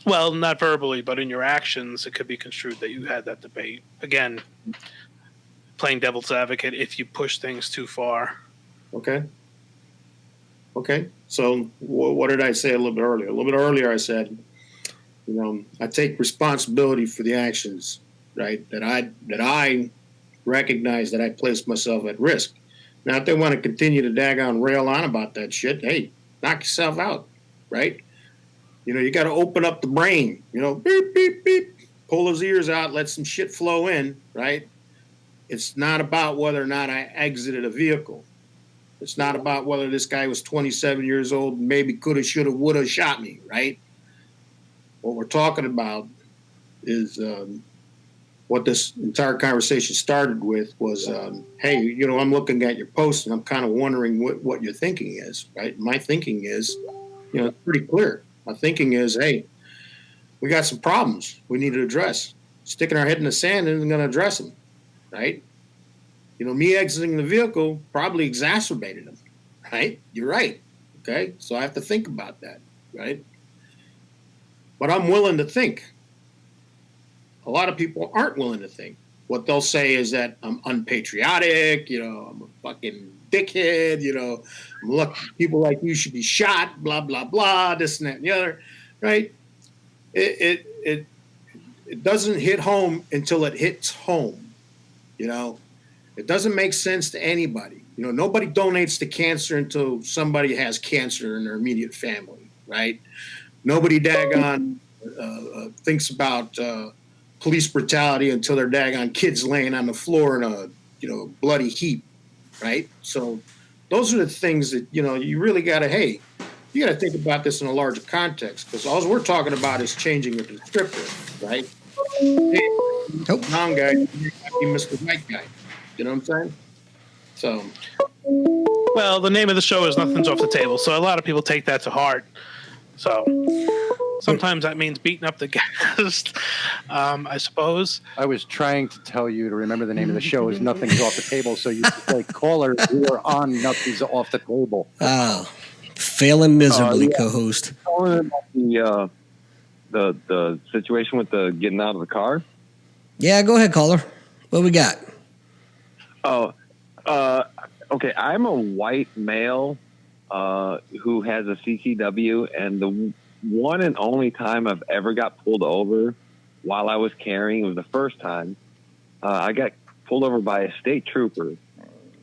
Well, not verbally, but in your actions, it could be construed that you had that debate. Again, playing devil's advocate, if you push things too far. Okay. So what did I say a little bit earlier? A little bit earlier I said, I take responsibility for the actions, right? That I recognize that I placed myself at risk. Now, if they want to continue to daggone rail on about that shit, hey, knock yourself out, right? You got to open up the brain, beep, beep, beep, pull those ears out, let some shit flow in, right? It's not about whether or not I exited a vehicle. It's not about whether this guy was 27 years old and maybe coulda, shoulda, woulda shot me, right? What we're talking about is what this entire conversation started with was, hey, I'm looking at your post and I'm kind of wondering what your thinking is, right? My thinking is, it's pretty clear. My thinking is, hey, we got some problems we need to address. Sticking our head in the sand isn't going to address them, right? Me exiting the vehicle probably exacerbated them, right? You're right, okay? So I have to think about that, right? But I'm willing to think. A lot of people aren't willing to think. What they'll say is that I'm unpatriotic, I'm a fucking dickhead, people like you should be shot, blah, blah, blah, this and that and the other, right? It doesn't hit home until it hits home, It doesn't make sense to anybody. Nobody donates to cancer until somebody has cancer in their immediate family, right? Nobody daggone thinks about police brutality until their daggone kids laying on the floor in a bloody heap, right? So those are the things that you really got to you got to think about this in a larger context, because all we're talking about is changing the descriptor, right? Brown guy, you Mr. White guy. You know what I'm saying? So, well, the name of the show is Nothing's Off the Table, so a lot of people take that to heart. So sometimes that means beating up the guest, I suppose. I was trying to tell you to remember the name of the show is Nothing's Off the Table, so you could say callers who are on Nothing's Off the Table. Oh, failing miserably, co-host. The situation with the getting out of the car. Yeah, go ahead, caller. What we got? Okay. I'm a white male who has a CCW, and the one and only time I've ever got pulled over while I was carrying, it was the first time, I got pulled over by a state trooper.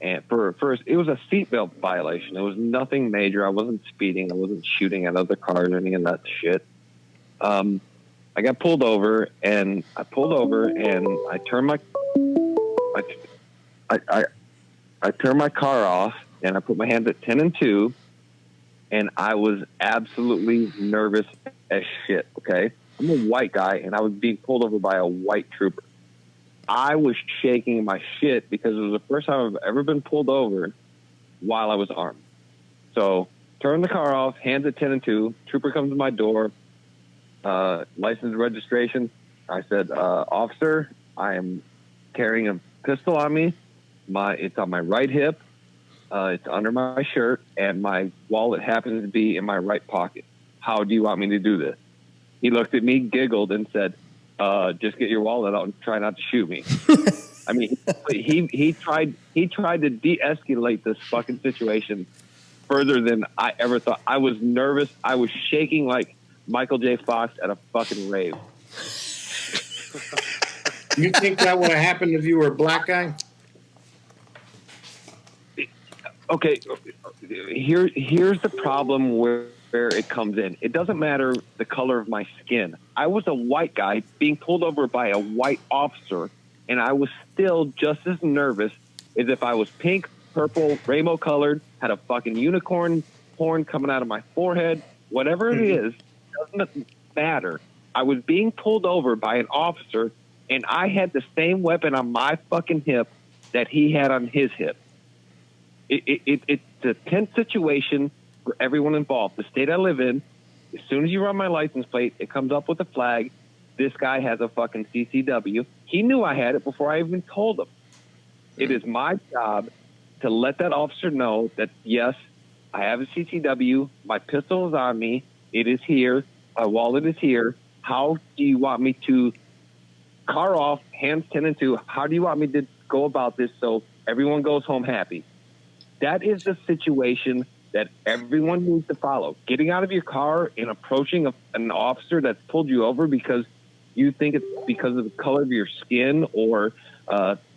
And first, it was a seatbelt violation. It was nothing major. I wasn't speeding. I wasn't shooting at other cars or any of that shit. I got pulled over, and I turned I turned my car off, and I put my hands at 10 and 2, and I was absolutely nervous as shit, okay? I'm a white guy, and I was being pulled over by a white trooper. I was shaking my shit because it was the first time I've ever been pulled over while I was armed. So, turn the car off, hands at 10 and 2, trooper comes to my door, license and registration. I said, officer, I am carrying a pistol on me. It's on my right hip. It's under my shirt, and my wallet happens to be in my right pocket. How do you want me to do this? He looked at me, giggled, and said, just get your wallet out and try not to shoot me. I mean, he tried to de-escalate this fucking situation further than I ever thought. I was nervous. I was shaking like Michael J. Fox at a fucking rave. You think that would have happened if you were a black guy? Okay, here's the problem where it comes in. It doesn't matter the color of my skin. I was a white guy being pulled over by a white officer, and I was still just as nervous as if I was pink, purple, rainbow colored, had a fucking unicorn horn coming out of my forehead. Whatever it is, doesn't matter. I was being pulled over by an officer, and I had the same weapon on my fucking hip that he had on his hip. It's a tense situation for everyone involved. The state I live in, as soon as you run my license plate, it comes up with a flag. This guy has a fucking CCW. He knew I had it before I even told him. It is my job to let that officer know that, yes, I have a CCW. My pistol is on me. It is here. My wallet is here. How do you want me to car off, hands 10 and 2? How do you want me to go about this so everyone goes home happy? That is the situation that everyone needs to follow. Getting out of your car and approaching an officer that's pulled you over because you think it's because of the color of your skin, or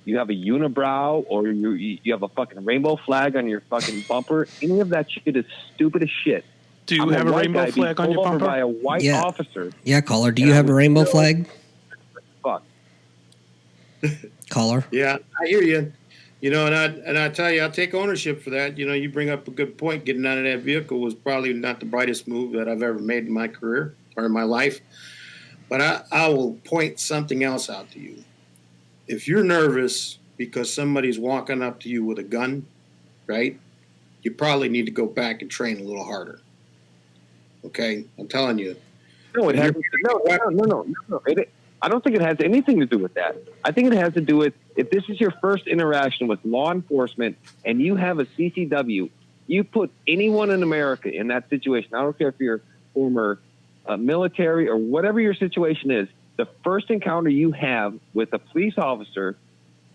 you have a unibrow, or you have a fucking rainbow flag on your fucking bumper. Any of that shit is stupid as shit. Do you have a rainbow flag on your bumper? By a white officer. Yeah, caller. Do you have a rainbow flag? Fuck. Caller. Yeah, I hear you. You know, and I tell you, I'll take ownership for that. You know, you bring up a good point. Getting out of that vehicle was probably not the brightest move that I've ever made in my career or in my life. But I will point something else out to you. If you're nervous because somebody's walking up to you with a gun, right, you probably need to go back and train a little harder. Okay? I'm telling you. No, it has no. I don't think it has anything to do with that. I think it has to do with, if this is your first interaction with law enforcement and you have a CCW, you put anyone in America in that situation. I don't care if you're former military or whatever your situation is. The first encounter you have with a police officer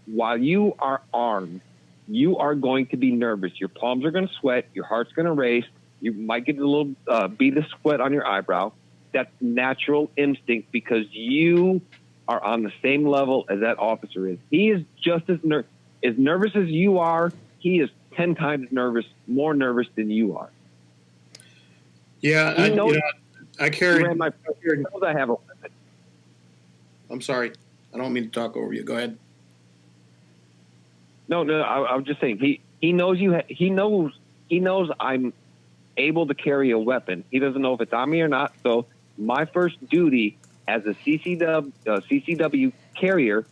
while you are armed, you are going to be nervous. Your palms are going to sweat. Your heart's going to race. You might get a little bead of sweat on your eyebrow. That's natural instinct because you are on the same level as that officer is. He is just as nervous as you are. He is 10 times more nervous than you are. Yeah, I carry. I have a weapon. I'm sorry. I don't mean to talk over you. Go ahead. No. I was just saying he knows he knows I'm able to carry a weapon. He doesn't know if it's on me or not. So my first duty as a CCW carrier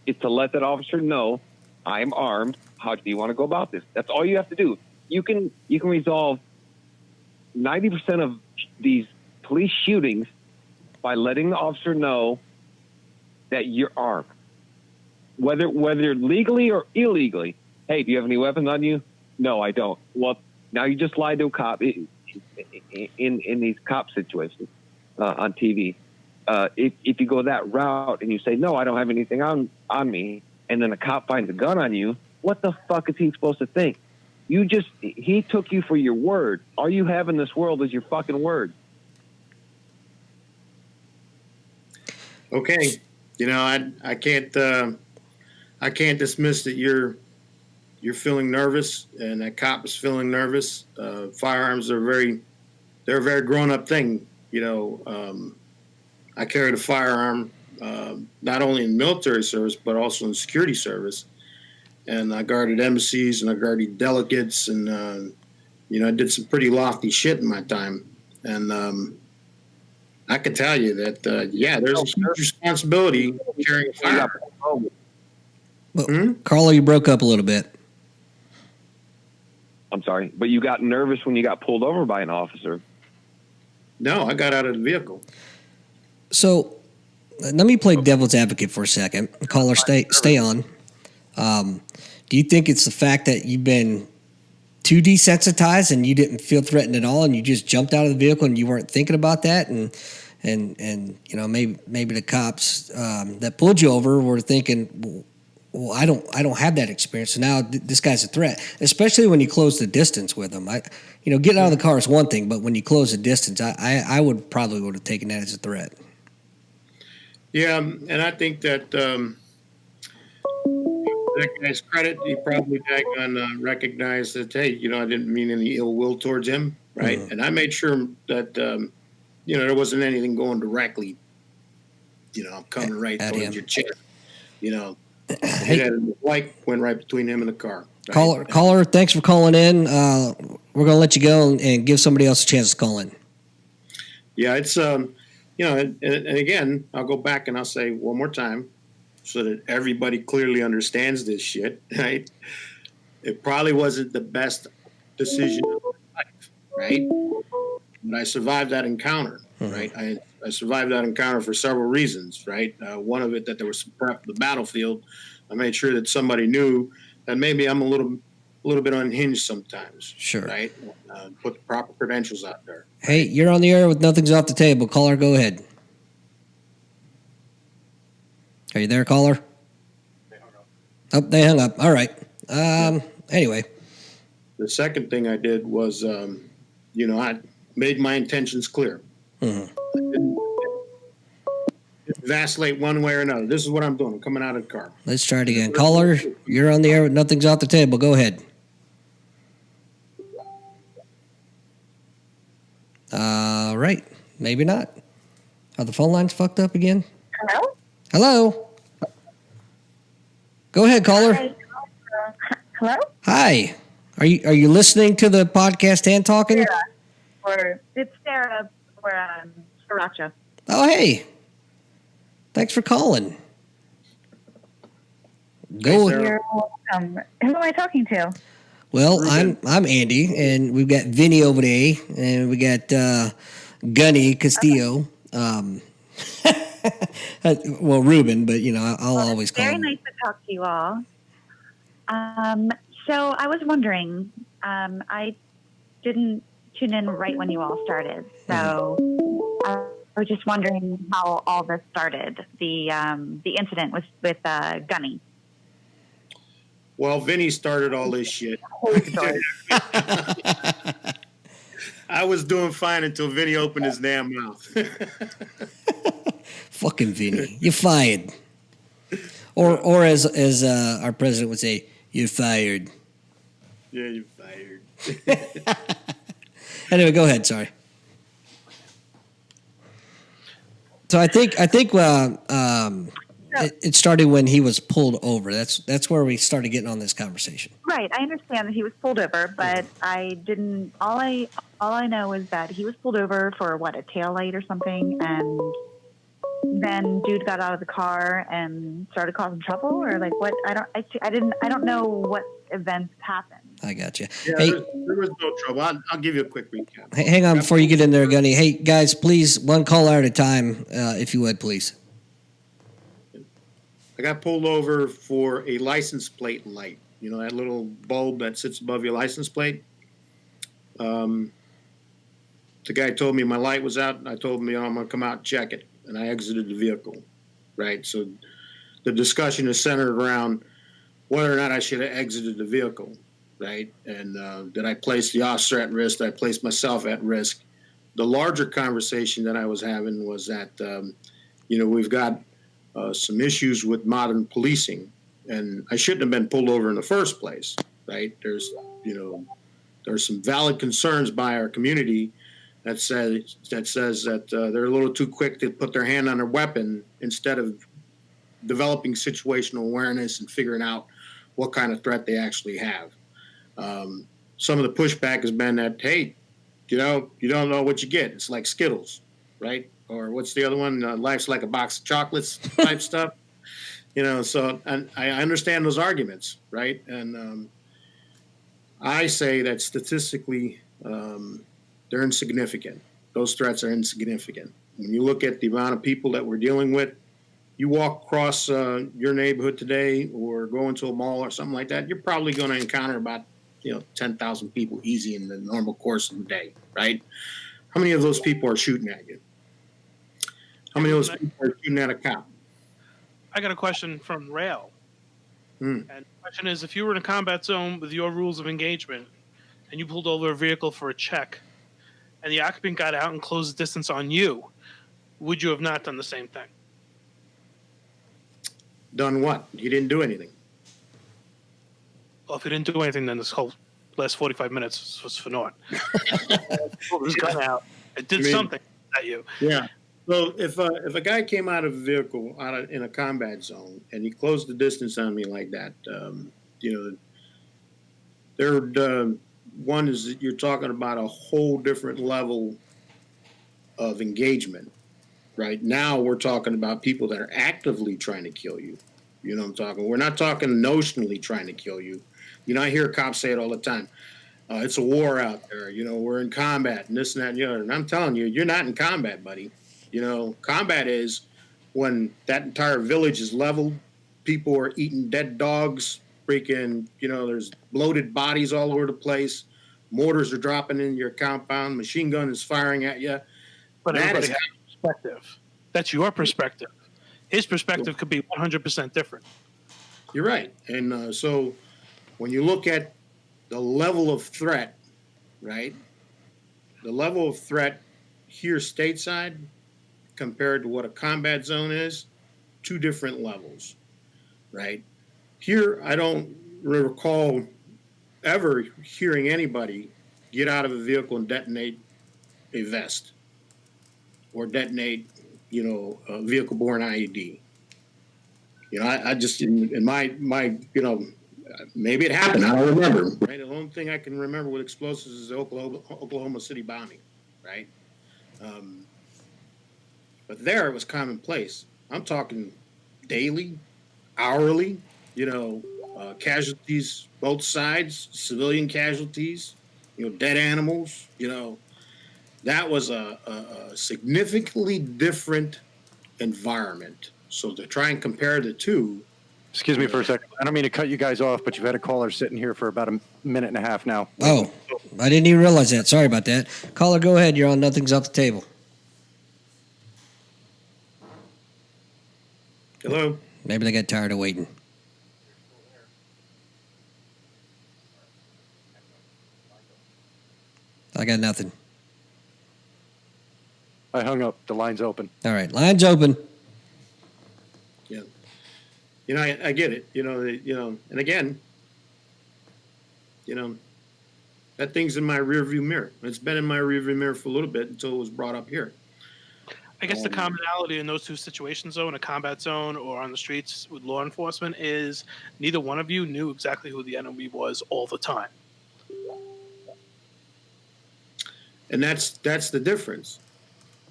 is to let that officer know I'm armed. How do you want to go about this? That's all you have to do. You can resolve 90% of these police shootings by letting the officer know that you're armed, whether legally or illegally. Hey, do you have any weapons on you? No, I don't. Well, now you just lied to a cop in these cop situations on TV. If you go that route and you say, no, I don't have anything on me, and then a cop finds a gun on you, what the fuck is he supposed to think? He took you for your word. All you have in this world is your fucking word. Okay. You know, I can't dismiss that you're feeling nervous and that cop is feeling nervous. Firearms are they're a very grown up thing. You know, I carried a firearm, not only in military service, but also in security service. And I guarded embassies and I guarded delegates and, I did some pretty lofty shit in my time. And I can tell you that, there's a huge responsibility carrying a firearm. Well, Carlo, you broke up a little bit. I'm sorry, but you got nervous when you got pulled over by an officer. No, I got out of the vehicle. So let me play devil's advocate for a second. Caller, stay on. Do you think it's the fact that you've been too desensitized and you didn't feel threatened at all, and you just jumped out of the vehicle and you weren't thinking about that, and maybe the cops that pulled you over were thinking, well, I don't have that experience, so now this guy's a threat. Especially when you close the distance with him. Getting out of the car is one thing, but when you close the distance, I would have taken that as a threat. Yeah, and I think that that guy's credit, he probably recognized that, hey, I didn't mean any ill will towards him, right? And I made sure that there wasn't anything going directly, coming right at towards him. your chest, The light went right between him and the car. Right? Caller, thanks for calling in. We're going to let you go and give somebody else a chance to call in. Yeah, it's and again, I'll go back and I'll say one more time so that everybody clearly understands this shit, right? It probably wasn't the best decision of my life, right? But I survived that encounter, right? I survived that encounter for several reasons, right? One of it, that there was some prep for the battlefield. I made sure that somebody knew that maybe I'm a little bit unhinged sometimes. Sure. Right? Put the proper credentials out there. Hey, you're on the air with Nothing's Off the Table. Caller, go ahead. Are you there, caller? They hung up. Oh, they hung up. All right. Anyway. The second thing I did was, I made my intentions clear. I didn't vacillate one way or another. This is what I'm doing. I'm coming out of the car. Let's try it again. Caller, you're on the air with Nothing's Off the Table. Go ahead. All right. Maybe not. Are the phone lines fucked up again? Hello? Go ahead, caller. Hi. Hello? Hi. Are you listening to the podcast and talking? It's Sarah. We're Sriracha. Oh, hey. Thanks for calling. Go. You're welcome. Who am I talking to? Well, Ruben. I'm Andy, and we've got Vinnie over there, and we got Gunnery, Castillo. Well, Ruben, but I'll always call Very him. nice to talk to you all. So I was wondering, I didn't tune in right when you all started, so I was just wondering how all this started. The incident with Gunny. Well, Vinny started all this shit. Whole story. I was doing fine until Vinny opened his damn mouth. Fucking Vinnie, you're fired. Or as our president would say, you're fired. Yeah, you're fired. Anyway, go ahead. Sorry. So I think it started when he was pulled over. That's where we started getting on this conversation. Right. I understand that he was pulled over, but I didn't. All I know is that he was pulled over for a tail light or something, and then dude got out of the car and started causing trouble, or what? I don't know what events happened. I got you. Yeah, Hey, there was no trouble. I'll give you a quick recap. hang on before you get in there, Gunny. Hey, guys, please, one caller at a time, if you would, please. I got pulled over for a license plate light. That little bulb that sits above your license plate. The guy told me my light was out, and I told him, I'm going to come out and check it. And I exited the vehicle, right? So the discussion is centered around whether or not I should have exited the vehicle, right? And did I place the officer at risk? Did I place myself at risk? The larger conversation that I was having was that, we've got some issues with modern policing, and I shouldn't have been pulled over in the first place, right? There's some valid concerns by our community that says that they're a little too quick to put their hand on their weapon instead of developing situational awareness and figuring out what kind of threat they actually have. Some of the pushback has been that, hey, you don't know what you get. It's like Skittles, right? Or what's the other one? Life's like a box of chocolates type stuff. So and I understand those arguments, right? And I say that statistically, they're insignificant. Those threats are insignificant. When you look at the amount of people that we're dealing with, you walk across your neighborhood today or go into a mall or something like that, you're probably going to encounter about 10,000 people easy in the normal course of the day, right? How many of those people are shooting at you? How many of those people are shooting at a cop? I got a question from Rail. Hmm. And the question is, if you were in a combat zone with your rules of engagement and you pulled over a vehicle for a check and the occupant got out and closed the distance on you, would you have not done the same thing? Done what? You didn't do anything. Well, if you didn't do anything, then this whole last 45 minutes was for naught. Pulled his gun out. It did something at you. Yeah. So if a guy came out of a vehicle in a combat zone and he closed the distance on me like that, one is that you're talking about a whole different level of engagement. Right now, we're talking about people that are actively trying to kill you. You know what I'm talking? We're not talking notionally trying to kill you. I hear cops say it all the time. It's a war out there. We're in combat and this and that and the other. And I'm telling you, you're not in combat, buddy. Combat is when that entire village is leveled. People are eating dead dogs. Freaking, there's bloated bodies all over the place. Mortars are dropping in your compound. Machine gun is firing at you. But everybody has perspective. That's your perspective. His perspective could be 100% different. You're right. And so when you look at the level of threat, right, the level of threat here stateside compared to what a combat zone is, two different levels, right? Here, I don't recall ever hearing anybody get out of a vehicle and detonate a vest or detonate, a vehicle-borne IED. I just, in my, maybe it happened. I don't remember. Right? The only thing I can remember with explosives is the Oklahoma City bombing, right? But there it was commonplace. I'm talking daily, hourly, casualties, both sides, civilian casualties, dead animals, that was a significantly different environment. So to try and compare the two. Excuse me for a second. I don't mean to cut you guys off, but you've had a caller sitting here for about a minute and a half now. Oh, I didn't even realize that. Sorry about that. Caller, go ahead. You're on Nothing's Off the Table. Hello. Maybe they got tired of waiting. I got nothing. I hung up. The line's open. All right. Line's open. Yeah. I get it. And again, that thing's in my rearview mirror. It's been in my rearview mirror for a little bit until it was brought up here. I guess the commonality in those two situations, though, in a combat zone or on the streets with law enforcement, is neither one of you knew exactly who the enemy was all the time. And that's the difference,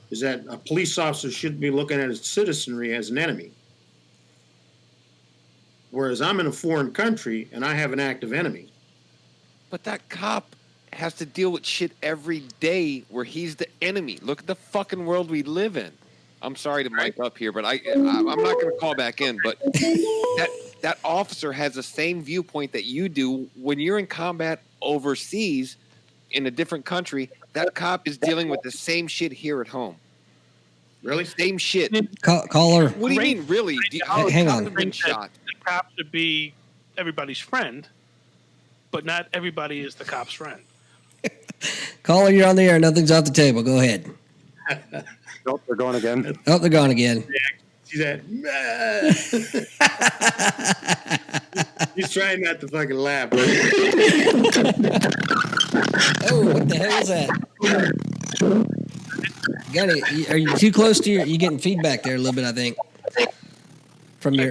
is that a police officer shouldn't be looking at his citizenry as an enemy. Whereas I'm in a foreign country and I have an active enemy. But that cop has to deal with shit every day where he's the enemy. Look at the fucking world we live in. I'm sorry to mic up here, but I'm not going to call back in. But that officer has the same viewpoint that you do when you're in combat overseas in a different country. That cop is dealing with the same shit here at home. Really? Same shit. Caller. What do you mean, really? Hang on. The cop should be everybody's friend, but not everybody is the cop's friend. Caller, you're on the air. Nothing's off the table. Go ahead. Nope, they're going again. Oh, they're gone again. See that? He's trying not to fucking laugh. Oh, what the hell is that? Gunny, are you too close to you getting feedback there a little bit, I think. I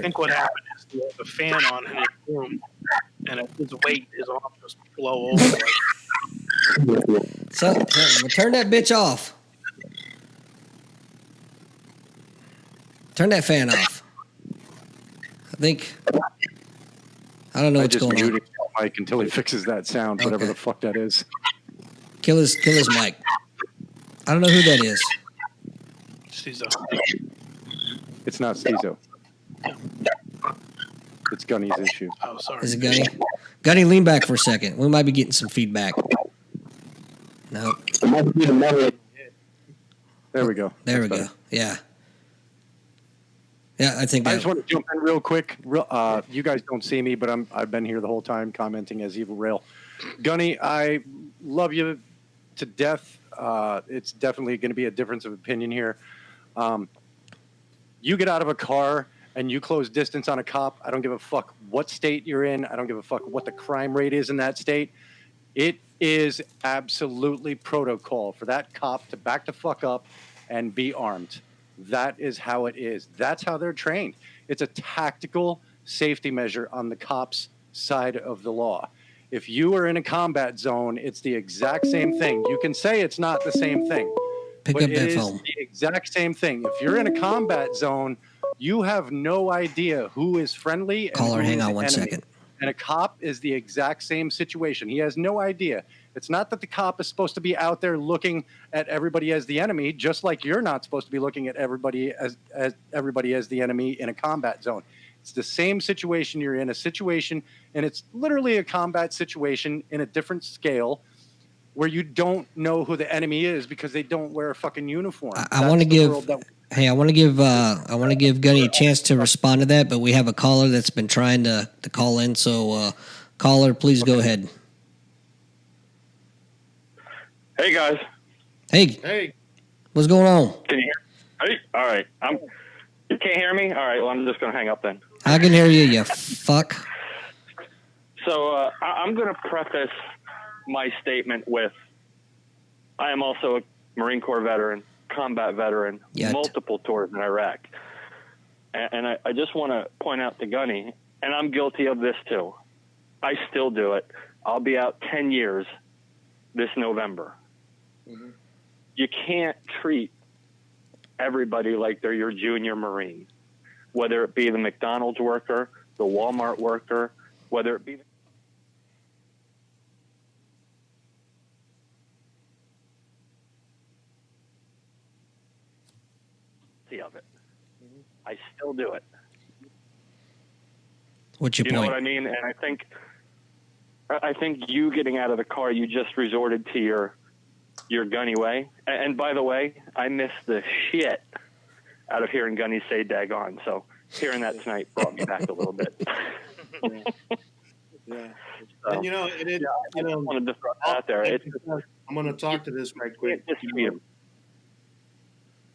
think what happened is he has a fan on in his room, and at his weight, his arm just blow over. So well, turn that bitch off. Turn that fan off. I don't know what's going on. Muted Mike until he fixes that sound, whatever the fuck that is. Kill his mic. I don't know who that is. Caesar. It's not Stizo. It's Gunny's issue. Oh, sorry. Is it Gunny? Gunny, lean back for a second. We might be getting some feedback. No. There we go. There we That's go. better. Yeah. Yeah, I think I that. just want to jump in real quick. You guys don't see me, but I've been here the whole time commenting as Evil Rail. Gunny, I love you to death. It's definitely going to be a difference of opinion here. You get out of a car and you close distance on a cop. I don't give a fuck what state you're in. I don't give a fuck what the crime rate is in that state. It is absolutely protocol for that cop to back the fuck up and be armed. That is how it is. That's how they're trained. It's a tactical safety measure on the cop's side of the law. If you are in a combat zone, it's the exact same thing. You can say it's not the same thing, Pick but up it that is phone. the exact same thing. If you're in a combat zone, you have no idea who is friendly and Caller, who hang is on one enemy. second. And a cop is the exact same situation. He has no idea. It's not that the cop is supposed to be out there looking at everybody as the enemy, just like you're not supposed to be looking at everybody as everybody as the enemy in a combat zone. It's the same situation you're in, a situation, and it's literally a combat situation in a different scale where you don't know who the enemy is because they don't wear a fucking uniform. I want to That's the world give. that- Hey, I want to give Gunny a chance to respond to that, but we have a caller that's been trying to call in. So, caller, please go ahead. Hey guys, Hey, What's going on? can you hear? Hey, all right. You can't hear me. All right. Well, I'm just gonna hang up then. I can hear you, you fuck. So I'm gonna preface my statement with, I am also a Marine Corps veteran, combat veteran, Yet. multiple tours in Iraq, and I just want to point out to Gunny, and I'm guilty of this too. I still do it. I'll be out 10 years this November. Mhm. You can't treat everybody like they're your junior Marine, whether it be the McDonald's worker, the Walmart worker, whether it be of it. I still do it. What's your You know point? what I mean? And I think you getting out of the car, you just resorted to your Gunny way. And by the way, I missed the shit out of hearing Gunny say daggone. So hearing that tonight brought me back a little bit. Yeah. So, And you know, I just wanted to throw that out there. I'm going to talk to this right quick.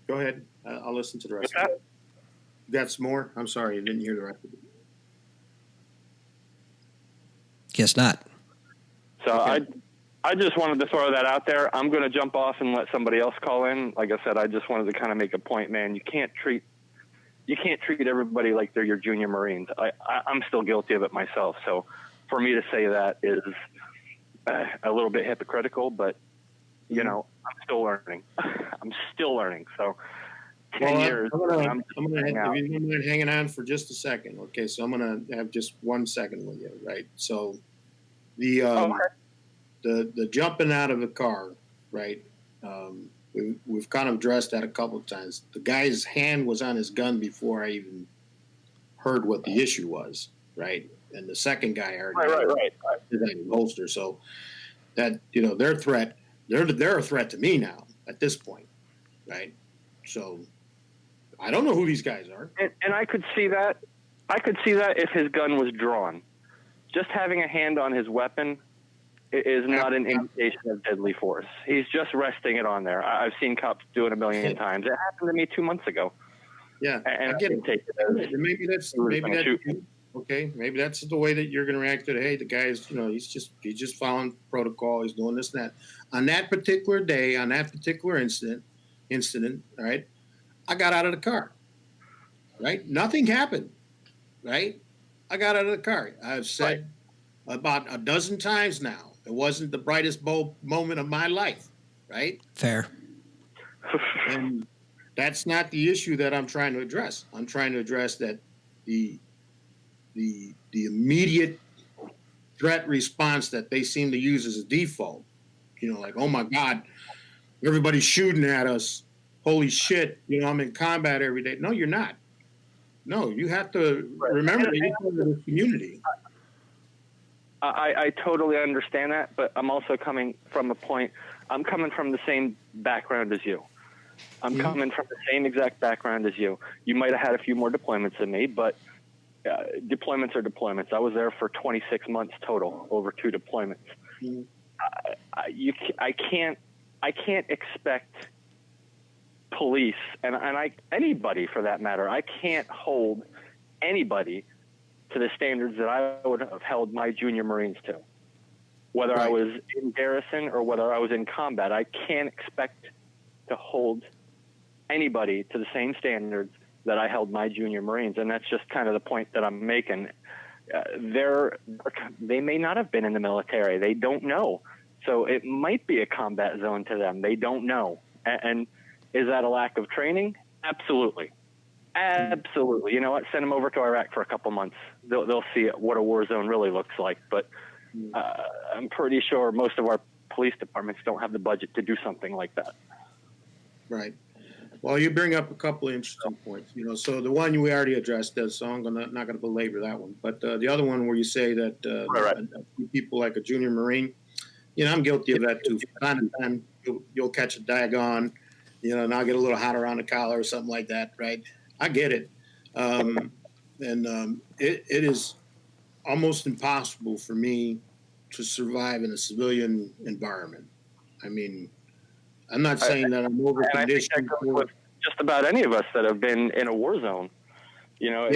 Go ahead. I'll listen to the rest of it. You got some more? I'm sorry, I didn't hear the rest of it. Guess not. So Okay. I just wanted to throw that out there. I'm going to jump off and let somebody else call in. Like I said, I just wanted to kind of make a point, man. You can't treat everybody like they're your junior Marines. I'm still guilty of it myself. So for me to say that is a little bit hypocritical, but you know, I'm still learning. I'm still learning. So 10 years. I'm gonna if you don't mind hanging on for just a second. Okay, so I'm gonna have just 1 second with you, right? So the jumping out of the car, right? We've kind of addressed that a couple of times. The guy's hand was on his gun before I even heard what the issue was, right? And the second guy already Right. had his holster. So that, you know, they're a threat to me now at this point, right? So I don't know who these guys are. And I could see that. I could see that if his gun was drawn. Just having a hand on his weapon is not an indication of deadly force. He's just resting it on there. I've seen cops do it a million times. It happened to me 2 months ago. Yeah, And I get can take it as maybe that's okay. Maybe that's the way that you're going to react to it. Hey, the guy's, you know, he's just following protocol. He's doing this and that. On that particular day, on that particular incident, all right, I got out of the car. Right, nothing happened. Right, I got out of the car. I've said about a dozen times now, it wasn't the brightest moment of my life. Right. Fair. And that's not the issue that I'm trying to address. I'm trying to address that the immediate threat response that they seem to use as a default. You know, like, oh my God, everybody's shooting at us. Holy shit, you know, I'm in combat every day. No, you're not. No, you have to remember that you're part of the community. I totally understand that, but I'm also coming from I'm coming from the same background as you. I'm coming from the same exact background as you. You might have had a few more deployments than me, but deployments are deployments. I was there for 26 months total, over 2 deployments. I can't expect police and anybody for that matter. I can't hold anybody to the standards that I would have held my junior Marines to, whether I was in garrison or whether I was in combat. I can't expect to hold anybody to the same standards that I held my junior Marines, and that's just kind of the point that I'm making. They may not have been in the military. They don't know. So it might be a combat zone to them. They don't know. And is that a lack of training? Absolutely. Absolutely. You know what? Send them over to Iraq for a couple months. They'll see what a war zone really looks like. But I'm pretty sure most of our police departments don't have the budget to do something like that. Right. Well, you bring up a couple of interesting points. You know, so the one we already addressed, so I'm not going to belabor that one. But the other one where you say that people like a junior Marine, you know, I'm guilty of that too. From time to time, you'll catch a daggone, you know, and I'll get a little hot around the collar or something like that, right? I get it. It is almost impossible for me to survive in a civilian environment. I mean, I'm not saying that I'm over conditioned for just about any of us that have been in a war zone. You know,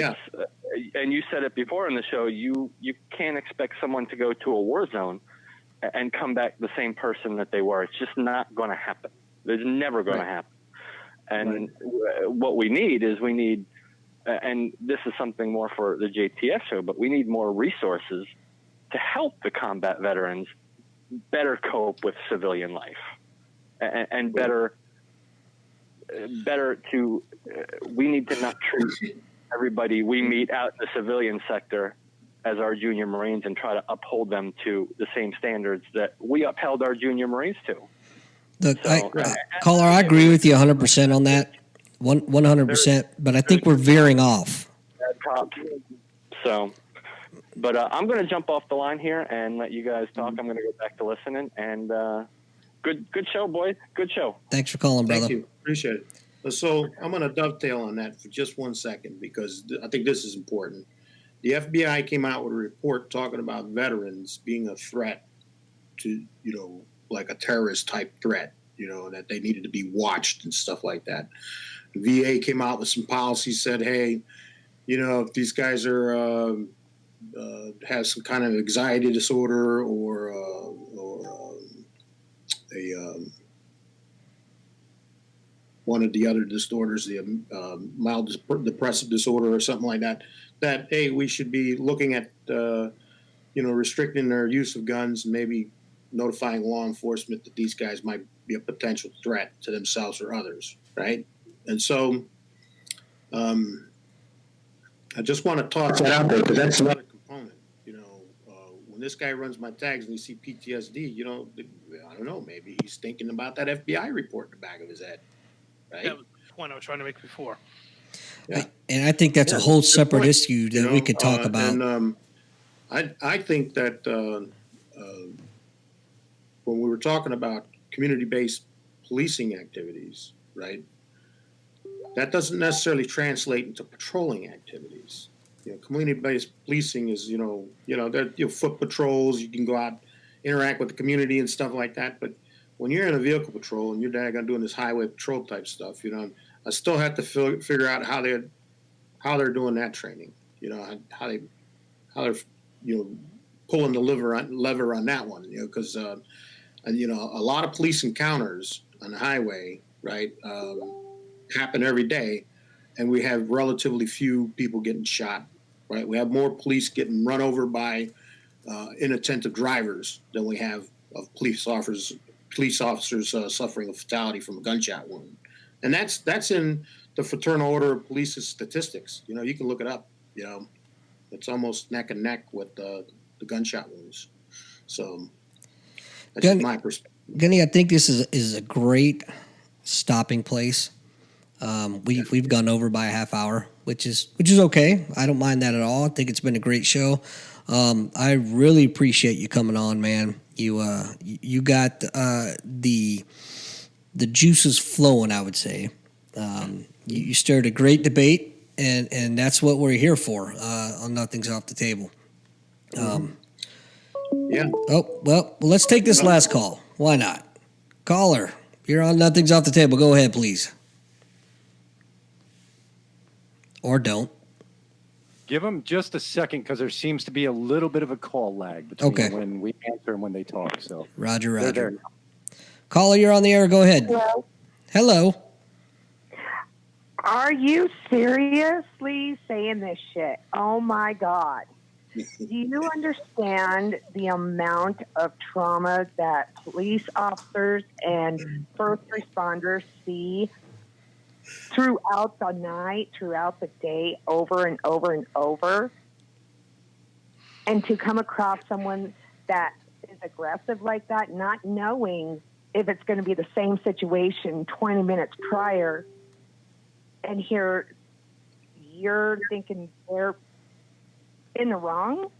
and you said it before in the show, you can't expect someone to go to a war zone and come back the same person that they were. It's just not going to happen. It's never going to happen. And what we need, and this is something more for the JTF show, but we need more resources to help the combat veterans better cope with civilian life and better to, we need to not treat everybody we meet out in the civilian sector as our junior Marines and try to uphold them to the same standards that we upheld our junior Marines to. Look, caller, I agree with you 100% on that, 100%. But I think we're veering off. So, but I'm going to jump off the line here and let you guys talk. I'm going to go back to listening. And good show, boys. Good show. Thanks for calling, brother. Thank you. Appreciate it. So I'm going to dovetail on that for just 1 second because I think this is important. The FBI came out with a report talking about veterans being a threat to, you know, like a terrorist type threat, you know, that they needed to be watched and stuff like that. The VA came out with some policies, said, hey, you know, if these guys are have some kind of anxiety disorder or one of the other disorders, the mild depressive disorder or something like that, that, hey, we should be looking at, restricting their use of guns and maybe notifying law enforcement that these guys might be a potential threat to themselves or others, right? And so I just want to toss that out there because that's another component. You know, when this guy runs my tags and you see PTSD, you know, I don't know, maybe he's thinking about that FBI report in the back of his head, right? That was the point I was trying to make before. Yeah. And I think that's a whole separate issue that we could talk about. And I think that when we were talking about community-based policing activities, right, that doesn't necessarily translate into patrolling activities. You know, community-based policing is, there foot patrols. You can go out, interact with the community and stuff like that. But when you're in a vehicle patrol and you're doing this highway patrol type stuff, you know, I still have to figure out how they're doing that training. You know, how they're pulling the lever on that one. You know, because a lot of police encounters on the highway, right, happen every day, and we have relatively few people getting shot. Right, we have more police getting run over by inattentive drivers than we have of police officers suffering a fatality from a gunshot wound, and that's in the Fraternal Order of Police's statistics. You know, you can look it up. You know, it's almost neck and neck with the gunshot wounds. So that's my perspective. Gunny, I think this is a great stopping place. We've gone over by a half hour, which is okay. I don't mind that at all. I think it's been a great show. I really appreciate you coming on, man. You got the juices flowing, I would say. You started a great debate, and that's what we're here for on Nothing's Off the Table. Yeah. Oh, well, let's take this last call. Why not? Caller, you're on Nothing's Off the Table. Go ahead, please. Or don't. Give them just a second because there seems to be a little bit of a call lag between when we answer and when they talk. So Roger. they're there now. Caller, you're on the air. Go ahead. Hello. Are you seriously saying this shit? Oh my God. Do you understand the amount of trauma that police officers and first responders see throughout the night, throughout the day, over and over and over? And to come across someone that is aggressive like that, not knowing if it's going to be the same situation 20 minutes prior, and here you're thinking they're in the wrong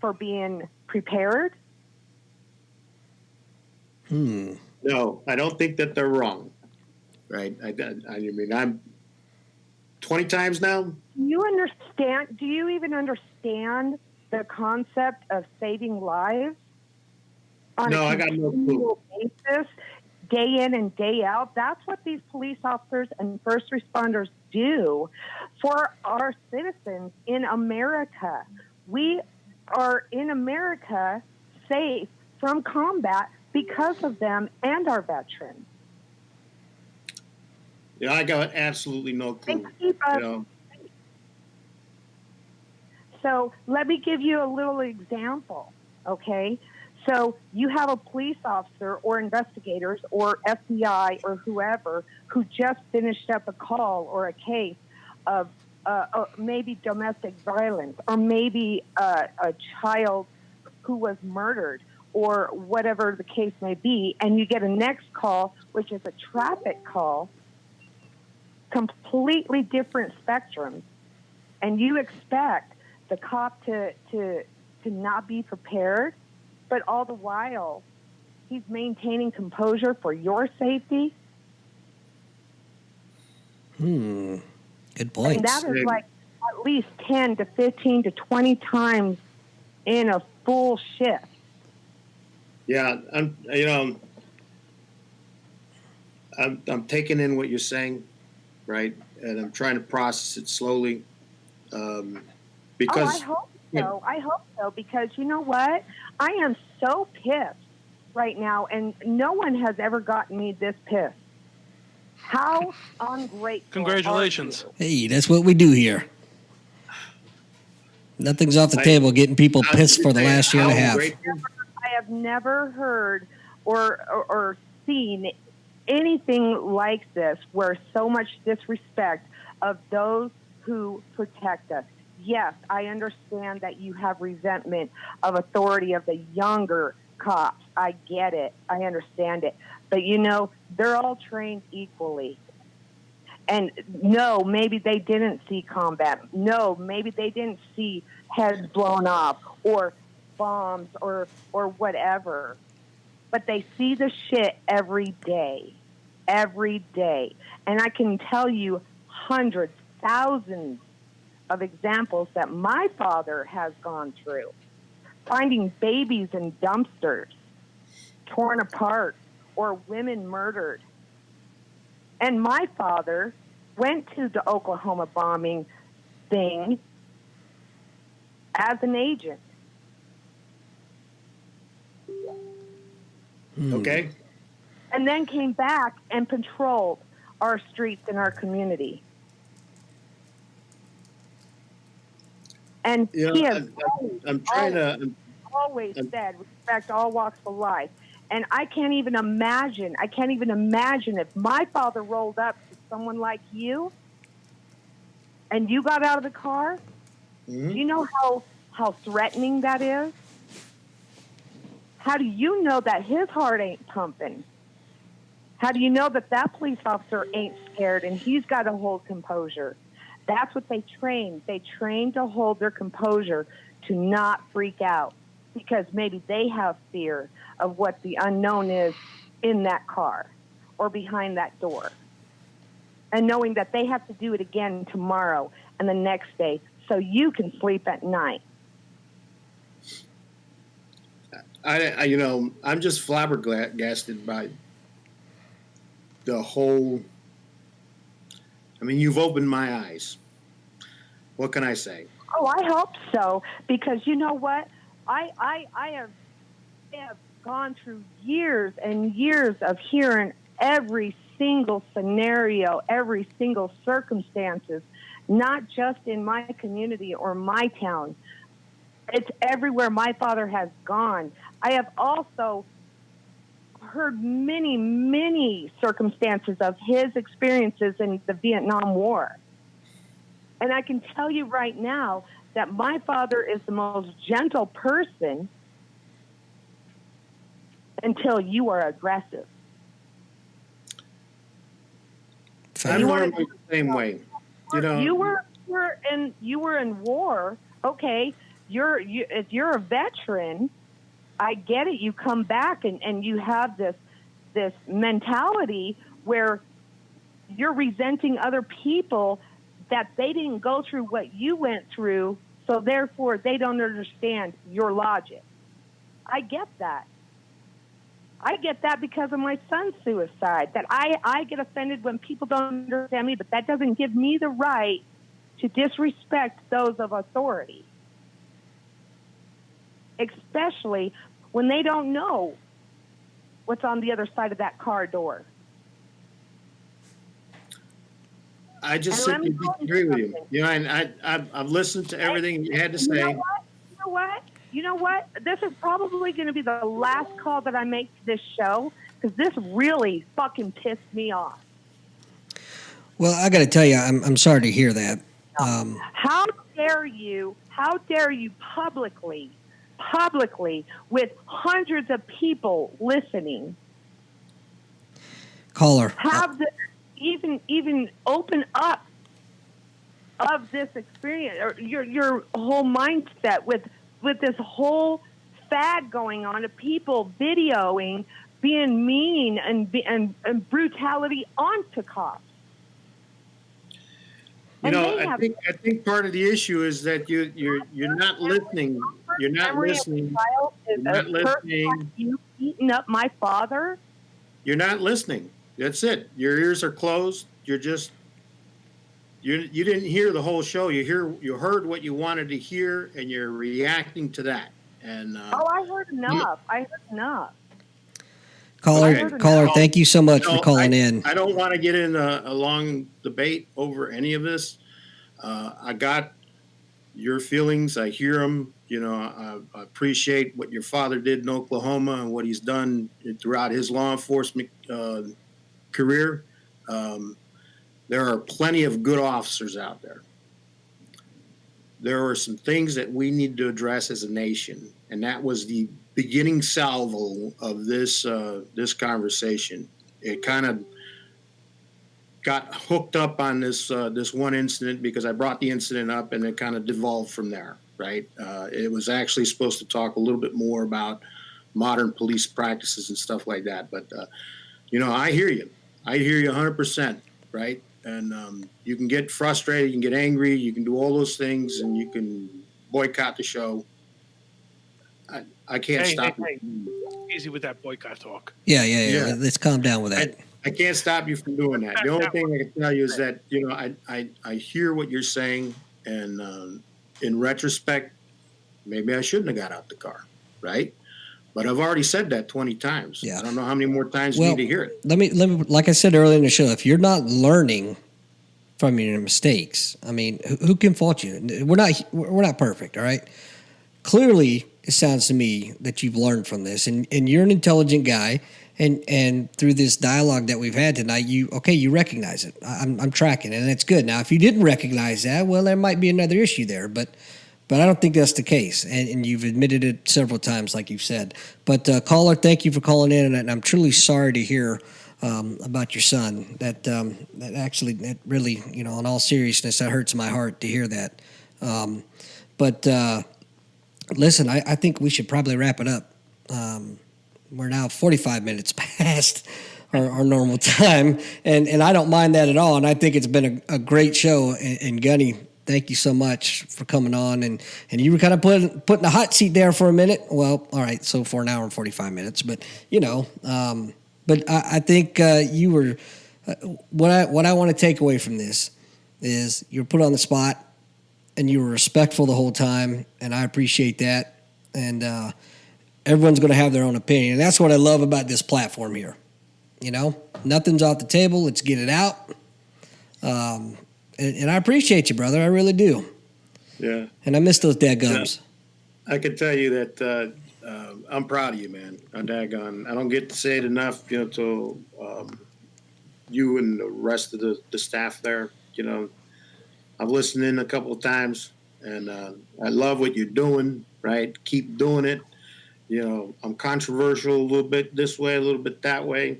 for being prepared? No, I don't think that they're wrong. Right? I mean, I'm 20 times now. Do you understand? Do you even understand the concept of saving lives on No, a I got no clue. continual basis, day in and day out? That's what these police officers and first responders do for our citizens in America. We are in America safe from combat because of them and our veterans. Yeah, I got absolutely no clue. So let me give you a little example, okay? So you have a police officer or investigators or FBI or whoever who just finished up a call or a case of maybe domestic violence or maybe a child who was murdered or whatever the case may be, and you get a next call, which is a traffic call, completely different spectrum, and you expect the cop to not be prepared, but all the while he's maintaining composure for your safety. Good point. And that is like at least 10 to 15 to 20 times in a full shift. Yeah, I'm taking in what you're saying, right? And I'm trying to process it slowly. Because I hope so. I hope so, because you know what? I am so pissed right now, and no one has ever gotten me this pissed. How ungrateful. Congratulations. Hey, that's what we do here. Nothing's off the table, getting people pissed for the last year and a half. I have never heard or seen anything like this, where so much disrespect of those who protect us. Yes, I understand that you have resentment of authority of the younger cops. I get it. I understand it. But, you know, they're all trained equally. And no, maybe they didn't see combat. No, maybe they didn't see heads blown off or bombs or whatever. But they see the shit every day. Every day. And I can tell you hundreds, thousands of examples that my father has gone through. Finding babies in dumpsters, torn apart, or women murdered. And my father went to the Oklahoma bombing thing as an agent. Okay. And then came back and patrolled our streets in our community. And he has always said, respect all walks of life. And I can't even imagine if my father rolled up to someone like you and you got out of the car. Mm-hmm. Do you know how threatening that is? How do you know that his heart ain't pumping? How do you know that that police officer ain't scared and he's got to hold composure? That's what they train. They train to hold their composure, to not freak out, because maybe they have fear of what the unknown is in that car or behind that door. And knowing that they have to do it again tomorrow and the next day so you can sleep at night. I'm just flabbergasted by the whole. I mean, you've opened my eyes. What can I say? Oh, I hope so, because you know what? I have gone through years and years of hearing every single scenario, every single circumstances, not just in my community or my town. It's everywhere my father has gone. I have also heard many, many circumstances of his experiences in the Vietnam War. And I can tell you right now that my father is the most gentle person until you are aggressive. I'm normally the same way. You were in war. Okay, if you're a veteran, I get it. You come back and you have this mentality where you're resenting other people that they didn't go through what you went through, so therefore they don't understand your logic. I get that. I get that because of my son's suicide, that I get offended when people don't understand me, but that doesn't give me the right to disrespect those of authority, especially when they don't know what's on the other side of that car door. I just simply disagree with you. And I've listened to everything you had to say. You know what? This is probably going to be the last call that I make to this show, because this really fucking pissed me off. Well, I got to tell you, I'm sorry to hear that. How dare you publicly, with hundreds of people listening, caller, have this even open up of this experience, or your whole mindset with this whole fad going on of people videoing being mean and brutality onto cops. I think part of the issue is that you're not listening. You're not listening. You're not listening. You beating up my father? You're not listening. That's it. Your ears are closed. You didn't hear the whole show. You heard what you wanted to hear, and you're reacting to that. And I heard enough. Caller, thank you so much for calling in. I don't want to get in a long debate over any of this. I got your feelings. I hear them. I appreciate what your father did in Oklahoma and what he's done throughout his law enforcement career. There are plenty of good officers out there. There are some things that we need to address as a nation, and that was the beginning salvo of this conversation. It kind of got hooked up on this one incident because I brought the incident up, and it kind of devolved from there. Right? It was actually supposed to talk a little bit more about modern police practices and stuff like that. But I hear you. I hear you 100%. Right? And you can get frustrated, you can get angry, you can do all those things, and you can boycott the show. I can't stop you. Easy with that boycott talk. Yeah. Let's calm down with that. I can't stop you from doing that. The only thing I can tell you is that I hear what you're saying, and in retrospect, maybe I shouldn't have got out the car, right? But I've already said that 20 times. Yeah. I don't know how many more times you need to hear it. Let me, like I said earlier in the show, if you're not learning from your mistakes, I mean, who can fault you? We're not perfect, all right? Clearly, it sounds to me that you've learned from this, and you're an intelligent guy, and through this dialogue that we've had tonight, you recognize it. I'm tracking, and that's good. Now, if you didn't recognize that, well, there might be another issue there, but I don't think that's the case, and you've admitted it several times, like you've said. But caller, thank you for calling in, and I'm truly sorry to hear about your son. That actually, that really, in all seriousness, that hurts my heart to hear that. But listen, I think we should probably wrap it up. We're now 45 minutes past our normal time, and I don't mind that at all. And I think it's been a great show. And Gunny, thank you so much for coming on. And you were kind of put in the hot seat there for a minute. Well, all right, so for an hour and 45 minutes. But, but I think you were what I want to take away from this is you were put on the spot and you were respectful the whole time, and I appreciate that. And everyone's going to have their own opinion. And that's what I love about this platform here. Nothing's off the table. Let's get it out. And I appreciate you, brother. I really do. Yeah. And I miss those dadgums. Yeah. I can tell you that I'm proud of you, man. I don't get to say it enough, to you and the rest of the staff there. I've listened in a couple of times, and I love what you're doing, right? Keep doing it. I'm controversial a little bit this way, a little bit that way.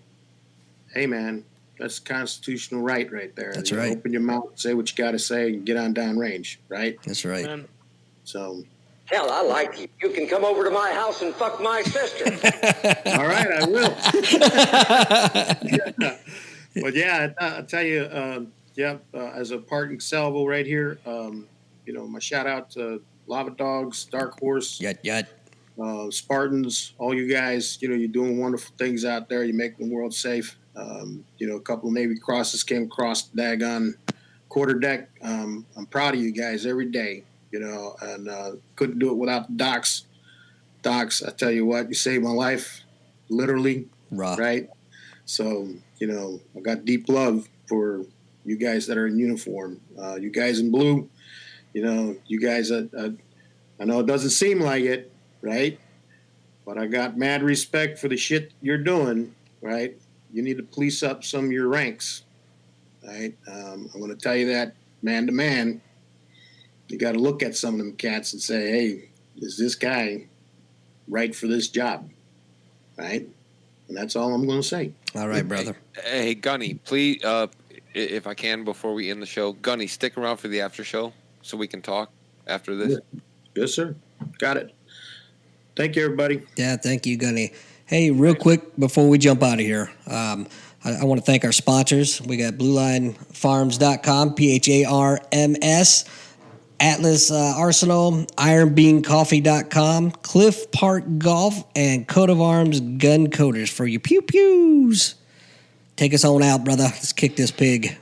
Hey, man, that's constitutional right there. That's right. Open your mouth, say what you got to say, and get on down range, right? That's right. So. Hell, I like you. You can come over to my house and fuck my sister. All right, I will. Yeah. But yeah, I'll tell you, as a parting salvo right here, my shout out to Lava Dogs, Dark Horse, Yut. Spartans, all you guys, you're doing wonderful things out there. You're making the world safe. A couple of Navy crosses came across the daggone quarterdeck. I'm proud of you guys every day, and couldn't do it without the docs. Docs, I tell you what, you saved my life, literally, right? So, I got deep love for you guys that are in uniform. You guys in blue, you guys, I know it doesn't seem like it, right? But I got mad respect for the shit you're doing, right? You need to police up some of your ranks, right? I'm going to tell you that man to man. You got to look at some of them cats and say, hey, is this guy right for this job, right? And that's all I'm going to say. All right, brother. Hey, Gunny, please, if I can, before we end the show, Gunny, stick around for the after show so we can talk after this. Yes, sir. Got it. Thank you, everybody. Yeah, thank you, Gunny. Hey, real quick before we jump out of here, I want to thank our sponsors. We got BlueLineFarms.com, PHARMS, Atlas Arsenal, IronBeanCoffee.com, Cliff Park Golf, and Coat of Arms Gun Coaters for your pew-pews. Take us on out, brother. Let's kick this pig.